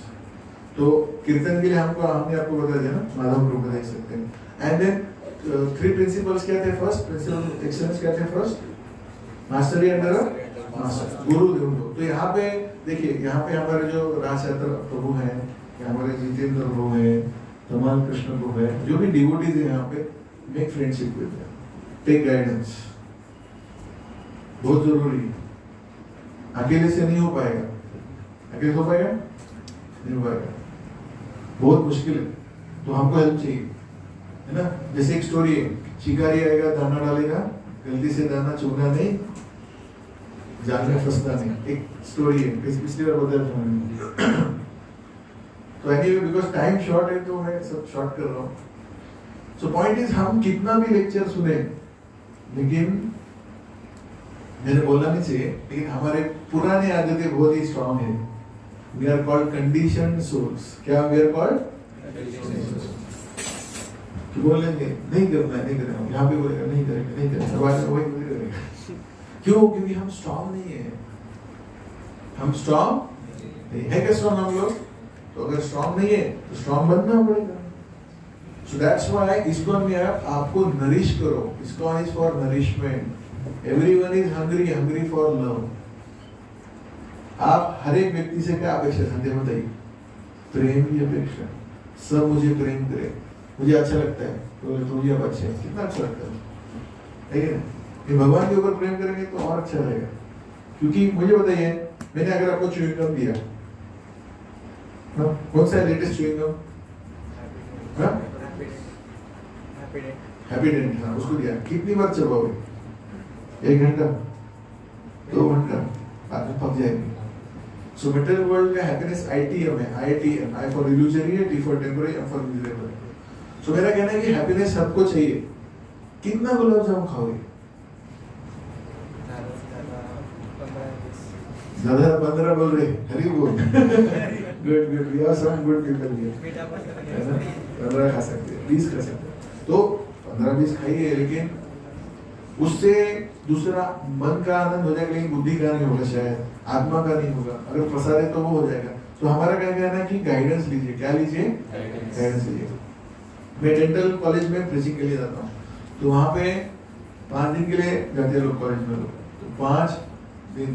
तो कीर्तन के लिए हमने आपको बता दिया ना, माधव ग्रुप बता सकते हैं। And then 3 principles क्या थे? First principle excellence क्या थे? First मास्टरी अंडर मास्टर, गुरु देव। तो यहाँ पे देखिए, यहाँ पे हमारे जो राजयात्रा प्रभु हैं, हमारे जितेंद्र प्रभु है, धमाल कृष्ण प्रभु है, जो भी डिवोटीज है यहाँ पे, make friendship with them, take guidance, बहुत जरूरी है। अकेले से नहीं हो पाएगा, अकेले हो पाएगा? नहीं हो पाएगा, बहुत मुश्किल है। तो हमको हेल्प चाहिए, है ना? जैसे एक स्टोरी है, शिकारी आएगा, दाना डालेगा, गलती से दाना चुगना नहीं, जाल में फंसना नहीं। एक स्टोरी है, पिछली बार बताया था मैंने। तो एनीवे बिकॉज टाइम शॉर्ट है तो मैं सब शॉर्ट कर रहा हूँ। सो पॉइंट इज, हम कितना भी लेक्चर सुने, लेकिन मैंने बोलना नहीं चाहिए, लेकिन हमारे पुराने आदतें बहुत ही स्ट्रांग है। We are called conditioned souls. क्या वी आर कॉल्ड? बोल लेंगे नहीं करना है, नहीं करेंगे, यहाँ पे बोलेगा नहीं करेंगे, नहीं करेंगे, बाद में वही करेंगे। क्यों? क्योंकि हम स्ट्रांग नहीं है। हम स्ट्रांग नहीं है। क्या स्ट्रांग हम लोग? तो अगर स्ट्रांग नहीं है तो स्ट्रांग बनना पड़ेगा। सो दैट्स व्हाई ISKCON में आपको नरिश करो। ISKCON is for nourishment. Everyone is hungry, hungry for love. आप हर एक व्यक्ति से क्या अपेक्षा करते हैं बताइए? प्रेम की अपेक्षा। सब मुझे प्रेम करे, मुझे अच्छा लगता है तो मुझे अब अच्छा है, कितना अच्छा लगता है, है ना? ये भगवान के ऊपर प्रेम करेंगे तो और अच्छा रहेगा। क्योंकि मुझे बताइए, मैंने अगर आपको च्युइंग गम दिया, कौन सा लेटेस्ट च्युइंग गम? हैप्पीडेंट, हाँ, उसको दिया, कितनी बार चबाओगे? 1 घंटा, 2 घंटा, बाद में पक जाएगी। सो मेटेरियल वर्ल्ड का हैप्पीनेस ITM है, ITM, I for illusory, T for temporary, M for miserable। सो मेरा कहना है कि हैप्पीनेस सबको चाहिए। कितना गुलाब जामुन खाओगे? ज़्यादा 15 बोल रहे, हरी बोल। Good good, we are some good people here. 15 खा सकते हैं, 20 खा सकते हैं, तो 15-20 खाइए, लेकिन उससे दूसरा मन का आनंद हो जाएगा, लेकिन बुद्धि का नहीं होगा, शायद आत्मा का नहीं होगा। अगर प्रसाद है तो वो हो जाएगा। तो हमारा क्या कहना है कि गाइडेंस लीजिए। क्या लीजिए? गाइडेंस लीजिए। मैं डेंटल कॉलेज में प्रीचिंग के लिए जाता हूँ, तो वहाँ पे 5 दिन के लिए जाते हैं लोग कॉलेज में लोग। तो 5 दिन।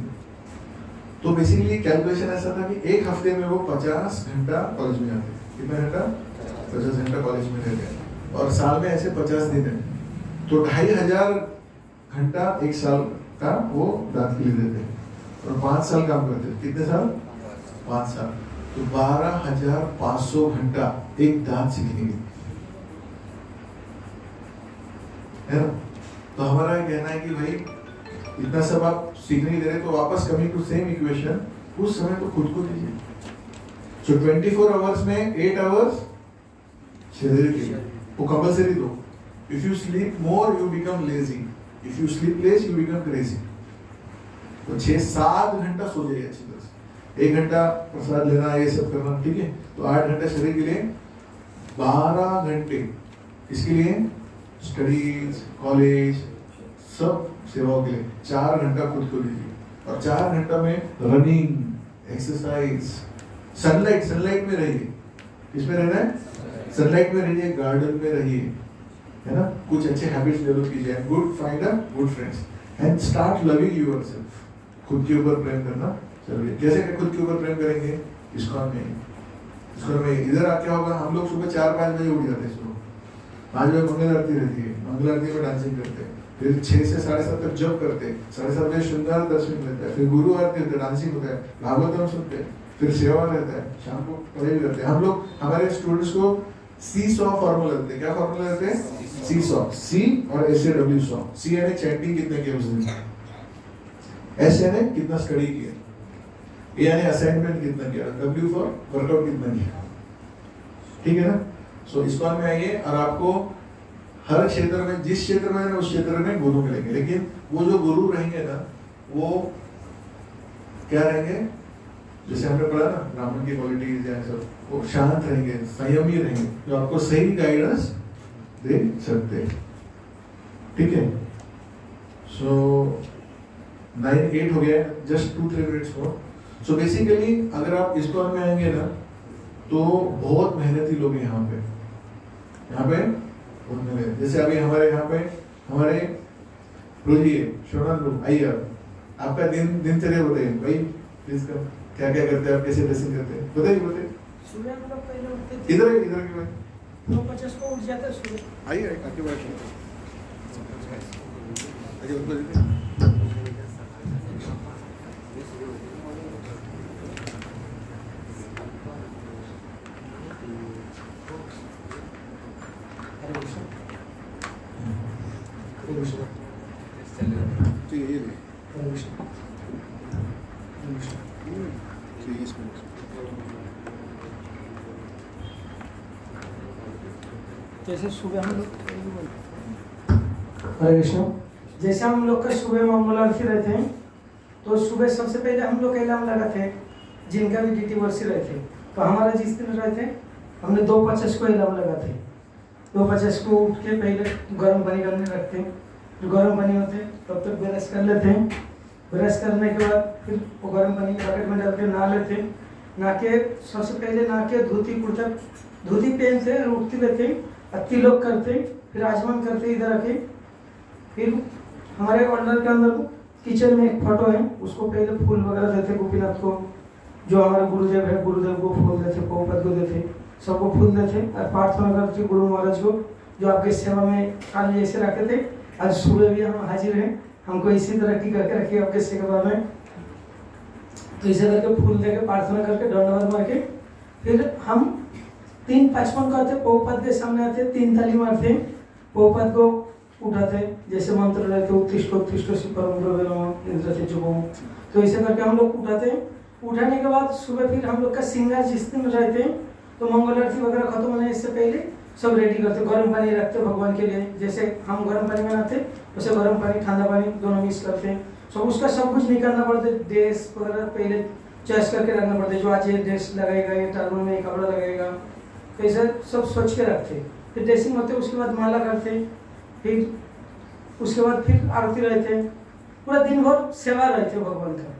तो बेसिकली कैलकुलेशन ऐसा था कि एक हफ्ते में वो 50 घंटा कॉलेज में आते। कितना घंटा? 50 घंटा कॉलेज में रहते हैं और साल में ऐसे 50 दिन है, तो 2500 घंटा एक साल का वो दांत के लिए देते हैं और 5 साल काम करते हैं। कितने साल? 5 साल। तो 12,500 घंटा एक दांत सीखने के लिए है ना। तो हमारा ये कहना है कि भाई इतना सब आप सीखने के दे रहे, तो वापस कमिंग टू सेम इक्वेशन, उस समय तो खुद को दीजिए। सो 24 आवर्स में 8 आवर्स शरीर के लिए वो कंपल्सरी दो। If you sleep more you become lazy, if you sleep less you become crazy. तो 6-7 घंटा सो जाइए अच्छी तरह से, 1 घंटा प्रसाद लेना, ये सब करना, ठीक है। तो 8 घंटा शरीर के लिए, 12 घंटे इसके लिए स्टडीज, कॉलेज, सब सेवाओं के लिए 4 घंटा खुद को दीजिए। और 4 घंटा में रनिंग, एक्सरसाइज, सनलाइट में रहिए। किसमें रहना है? सनलाइट में रहिए, गार्डन में रहिए, है ना। कुछ अच्छे हैबिट्स डेवलप कीजिए, good find a good friends and start loving yourself. खुद के ऊपर प्रेम करना चलिए। कैसे खुद के ऊपर प्रेम करेंगे? इस्कॉन में इधर आ क्या होगा, हम लोग सुबह 4-5 बजे उठ जाते हैं। सुबह 5 बजे मंगल आरती रहती है, मंगल आरती में डांसिंग करते हैं, फिर 6 से 7:30 तक जप करते हैं, 7:30 बजे श्रृंगार दर्शन लेते हैं, फिर गुरु आरती होता है, डांसिंग होता है, भागवतम सुनते हैं, फिर सेवा रहता है, शाम को पढ़ाई भी करते हैं। हम लोग हमारे स्टूडेंट्स को C-SAW फॉर्मूला देते हैं। क्या फॉर्मूला देते हैं? C-SAW, C और SAW। C यानी चैंटिंग कितने किया उस दिन, S यानी कितना स्टडी किया, A यानी असाइनमेंट कितना किया, W फॉर वर्कआउट कितना किया, ठीक है ना। सो इस्कॉन में आइए और आपको हर क्षेत्र में, जिस क्षेत्र में है उस क्षेत्र में गुरु मिलेंगे। लेकिन वो जो गुरु रहेंगे ना, वो क्या रहेंगे, जैसे हमने पढ़ा ना ब्राह्मण की क्वालिटीज या सब, वो शांत रहेंगे, संयमी रहेंगे, जो आपको सही गाइडेंस दे सकते हैं, ठीक है। सो 9-8 हो गया, just 2-3 minutes more। So basically अगर आप इस्कॉन में आएंगे ना, तो बहुत मेहनती लोग हैं यहाँ पे बहुत मेहनत। जैसे अभी हमारे यहाँ पे हमारे शोनान आइए, आपका दिनचर्या बताइए भाई, प्लीज कर, क्या क्या करते हैं आप, कैसे ड्रेसिंग करते हैं, बताइए। सुबह हम लोग पहले उठते थे, इधर के भाई 9:50 को उठ जाते सुबह। आइए आके बैठिए, आइए उनको दीजिए। ठीक है, ये जैसे सुबह हम लोग, हरे कृष्ण, जैसे हम लोग का सुबह मंगल आरती रहते हैं, तो सुबह सबसे पहले हम लोग अलार्म लगाते हैं, जिनका भी ड्यूटी वर्षी रहते हैं। तो हमारा जिस दिन रहते हैं, हमने 2:50 को अलार्म लगाते हैं। 2:50 को उठ के पहले गर्म पानी करने रखते हैं, फिर गर्म पानी होते हैं तब तक ब्रश कर लेते हैं। ब्रश करने के बाद फिर वो गर्म पानी बकेट में डाल के नहा लेते हैं। नहा के सबसे पहले नहा के धोती कुर्ता धोती पहनते हैं, उठती रहते हैं, तिलक करते हैं, फिर आचमन करते हैं इधर आके। फिर हमारे ऑर्डर के अंदर किचन में एक फोटो है, उसको पहले फूल वगैरह देते गोपीनाथ को, जो हमारे गुरुदेव है, गुरुदेव को फूल देते, पौपत को देते, सबको फूल देते और प्रार्थना करते गुरु महाराज को, जो आपके सेवा में काल जैसे रखे थे। आज सुबह भी हम हाजिर हैं, हमको इसी तरह की करके रखिए आपके सेवा में। तो इसे करके फूल देके प्रार्थना करके दंडवत मार के फिर हम 3:55 को आते, पौपत के सामने आते, 3 ताली मारते, पौपत को उठाते, जैसे मंत्र रहते उत्तिष्ठ शिव परम गुरुवे नमः इंद्र चुपो। तो इसे करके हम लोग उठाते हैं। उठाने के बाद सुबह फिर हम लोग का श्रृंगार जिस दिन रहते हैं, तो मंगल आरती वगैरह खत्म होने इससे पहले सब रेडी करते, गर्म पानी रखते भगवान के लिए। जैसे हम गर्म पानी में नहाते, वैसे गर्म पानी ठंडा पानी दोनों मिक्स करते हैं। सब उसका सब कुछ निकालना पड़ता है, ड्रेस वगैरह पहले चॉइस करके रखना पड़ता है, जो आज ये ड्रेस लगाएगा, ये टाउन में कपड़ा लगाएगा, तो ऐसा सब सोच के रखते हैं। फिर ड्रेसिंग होते, उसके बाद माला करते, फिर उसके बाद फिर आरती रहते हैं, पूरा दिन भर सेवा रहते हैं भगवान का।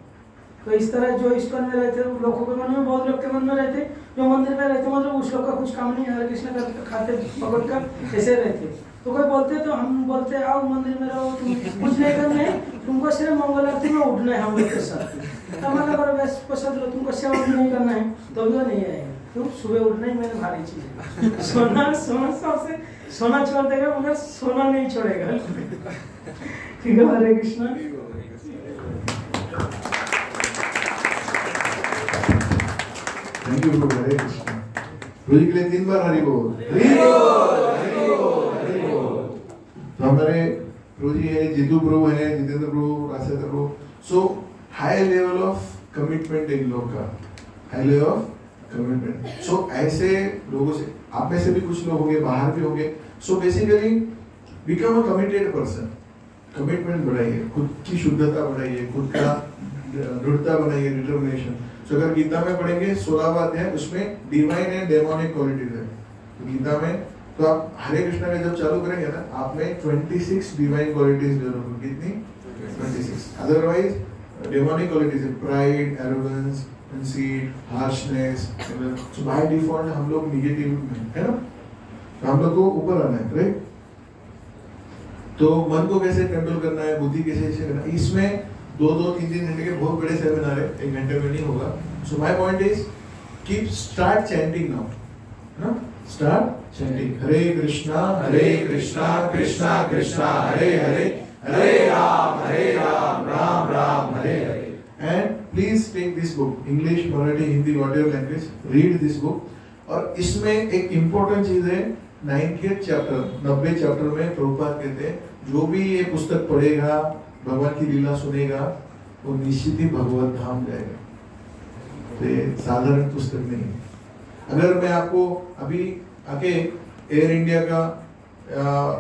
तो इस तरह जो इस्कॉन में रहते हैं लोगों के मन में, बहुत लोग के मन में रहते, जो मंदिर में रहते मतलब उस लोग का कुछ काम नहीं, हरे कृष्ण करके खाते पकड़ कर ऐसे रहते। तो कोई बोलते तो हम बोलते आओ मंदिर में रहो, तुम कुछ नहीं करना है, तुमको सिर्फ मंगल आरती में उठना है हम लोग के साथ। तो हमारा बड़ा बेस्ट पसंद लो, तुमको सेवा भी नहीं करना है तो भी वो नहीं आएगा। क्यों? सुबह उठना ही मैंने भारी चीज है। सोना सबसे सोना छोड़ देगा मगर सोना नहीं छोड़ेगा। ठीक है, हरे कृष्णा। थैंक यू प्रभु, हरे कृष्णा। प्रभु जी के लिए 3 बार हरि बोल, हरि बोल, हरि बोल, हरि बोल। तो हमारे प्रभु जी है, जितू प्रभु है, Jitendra Prabhu, Rajendra Prabhu. So high level of commitment in लोग का, high level of commitment. So ऐसे लोगों से, आप में से भी कुछ लोग होंगे, बाहर भी होंगे। So basically become a committed person. Commitment बढ़ाइए, खुद की शुद्धता बढ़ाइए, खुद का दृढ़ता बनाइए, डिटर्मिनेशन। तो अगर गीता में पढ़ेंगे 16वां अध्याय, उसमें डिवाइन एंड डेमोनिक क्वालिटीज है। तो गीता में तो आप हरे कृष्णा का जब चालू करेंगे ना, आप में 26 डिवाइन क्वालिटीज जरूर होंगी। कितनी? 26। अदरवाइज डेमोनिक क्वालिटीज है pride, arrogance, conceit, harshness. So by default हम लोग नेगेटिव में है ना, तो हम लोग को ऊपर आना है, राइट? तो मन को कैसे कंट्रोल करना है, बुद्धि कैसे करना है, इसमें 2-3 घंटे के बहुत बड़े सेमिनार है, 1 घंटे में नहीं होगा। So my point is keep start chanting now, ना? Start chanting Hare Krishna Krishna Krishna Hare Hare, Hare Ram Ram Ram Hare Hare. And please take this book, English, Marathi, Hindi, whatever language, read this book. और इसमें एक इम्पोर्टेंट चीज है, 90th चैप्टर, 90 चैप्टर में प्रभुपाद कहते हैं जो भी ये पुस्तक पढ़ेगा, भगवान की लीला सुनेगा, वो निश्चित ही भगवत धाम जाएगा। तो ये साधारण पुस्तक नहीं है। अगर मैं आपको अभी आके एयर इंडिया का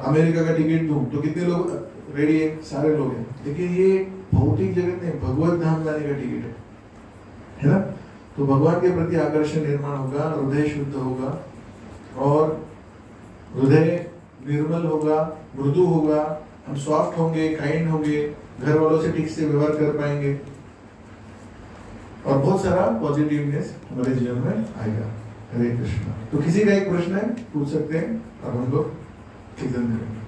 अमेरिका का टिकट दूं तो कितने लोग रेडी है? सारे लोग हैं। लेकिन ये भौतिक जगत नहीं, भगवत धाम जाने का टिकट है ना। तो भगवान के प्रति आकर्षण निर्माण होगा, हृदय शुद्ध होगा और हृदय निर्मल होगा, मृदु होगा, हम सॉफ्ट होंगे, काइंड होंगे, घर वालों से ठीक से व्यवहार कर पाएंगे और बहुत सारा पॉजिटिवनेस हमारे जीवन में आएगा। हरे कृष्णा। तो किसी का एक प्रश्न है, पूछ सकते हैं और हम लोग चिंतन करेंगे।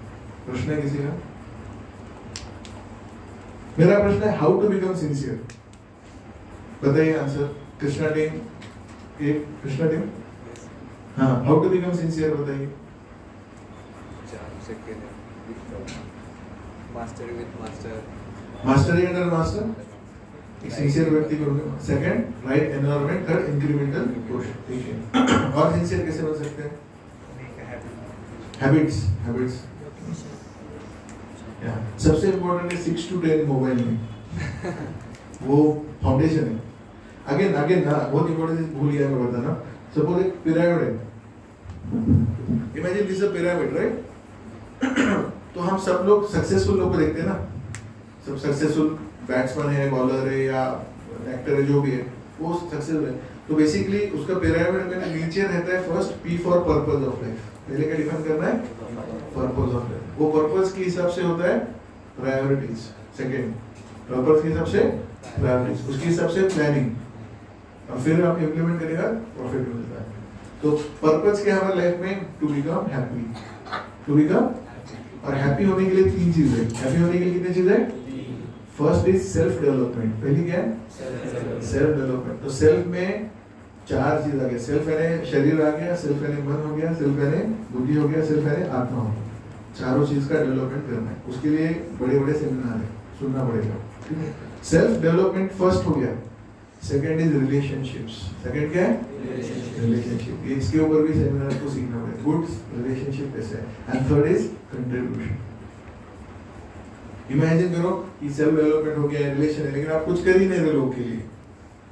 प्रश्न है किसी का? मेरा प्रश्न है हाउ टू बिकम सिंसियर। बताइए आंसर। कृष्णा टीम, एक कृष्णा टीम, हाँ, हाउ टू बिकम सिंसियर बताइए। मास्टरी अंडर मास्टर, एक सिंसियर व्यक्ति को। Second right environment, third incremental push. ठीक है, और सिंसियर कैसे बन सकते हैं? Habits, habits. सबसे इम्पोर्टेंट है 6 to 10 मोबाइल में, वो फाउंडेशन है। अगेन ना बहुत इम्पोर्टेंट चीज भूल गया मैं बताना। सपोज एक पिरामिड है, imagine this a pyramid, right? तो हम सब लोग सक्सेसफुल लोग को देखते हैं ना, सब सक्सेसफुल बैट्समैन है, बॉलर है या एक्टर है, जो भी है वो सक्सेसफुल है। तो बेसिकली उसका पिरामिड में नीचे रहता है first P for purpose of life. पहले क्या डिफाइन करना है? Purpose of life. वो पर्पस के हिसाब से होता है प्रायोरिटीज। सेकंड, पर्पस के हिसाब से प्रायोरिटीज, उसके हिसाब से प्लानिंग, और फिर आप इम्प्लीमेंट करेगा, प्रॉफिट मिलता है। तो पर्पस क्या है हमारे लाइफ में? To become happy, to become. और हैप्पी होने के लिए 3 चीजें। हैप्पी होने के लिए कितनी चीजें? First is self development. पहली क्या है? Self development. तो सेल्फ में 4 चीज आ गया। सेल्फ यानी शरीर आ गया, सेल्फ यानी मन हो गया, सेल्फ यानी बुद्धि हो गया, सेल्फ यानी आत्मा हो गया। चारों चीज का डेवलपमेंट करना है। उसके लिए बड़े बड़े सेमिनार है, सुनना पड़ेगा। सेल्फ डेवलपमेंट फर्स्ट हो गया। Second is relationships. सेकंड क्या है? रिलेशनशिप। इसके ऊपर भी सेमिनार को सीखना पड़ेगा, गुड रिलेशनशिप कैसे है। And third is contribution. Imagine करो कि सेल्फ डेवलपमेंट हो गया, रिलेशन है, लेकिन आप कुछ कर ही नहीं रहे लोगों के लिए,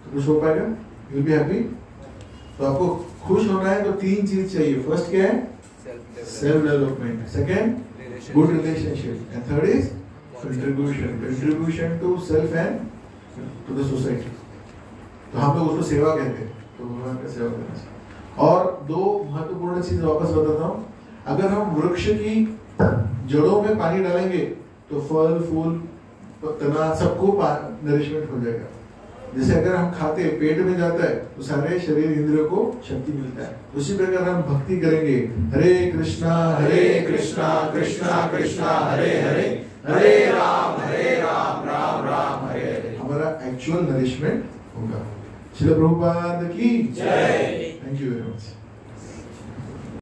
तो कुछ हो पाएगा? You will be happy? तो आपको खुश होना है तो 3 चीज चाहिए। फर्स्ट क्या है? Self development. Second good relationship, and third is contribution. Contribution to self and to the society. तो हम लोग उसको सेवा कहते हैं, तो भगवान का सेवा करना चाहिए। और 2 महत्वपूर्ण चीज वापस बताता हूँ। अगर हम वृक्ष की जड़ों में पानी डालेंगे तो फल, फूल, तना सबको नरिशमेंट हो जाएगा। जैसे अगर हम खाते पेट में जाता है तो सारे शरीर इंद्रियों को शक्ति मिलता है, उसी प्रकार हम भक्ति करेंगे, हरे कृष्णा कृष्णा कृष्णा हरे हरे, हरे राम राम राम हरे हरे, हमारा एक्चुअल नरिशमेंट होगा। श्रील प्रभुपाद की जय। Thank you very much.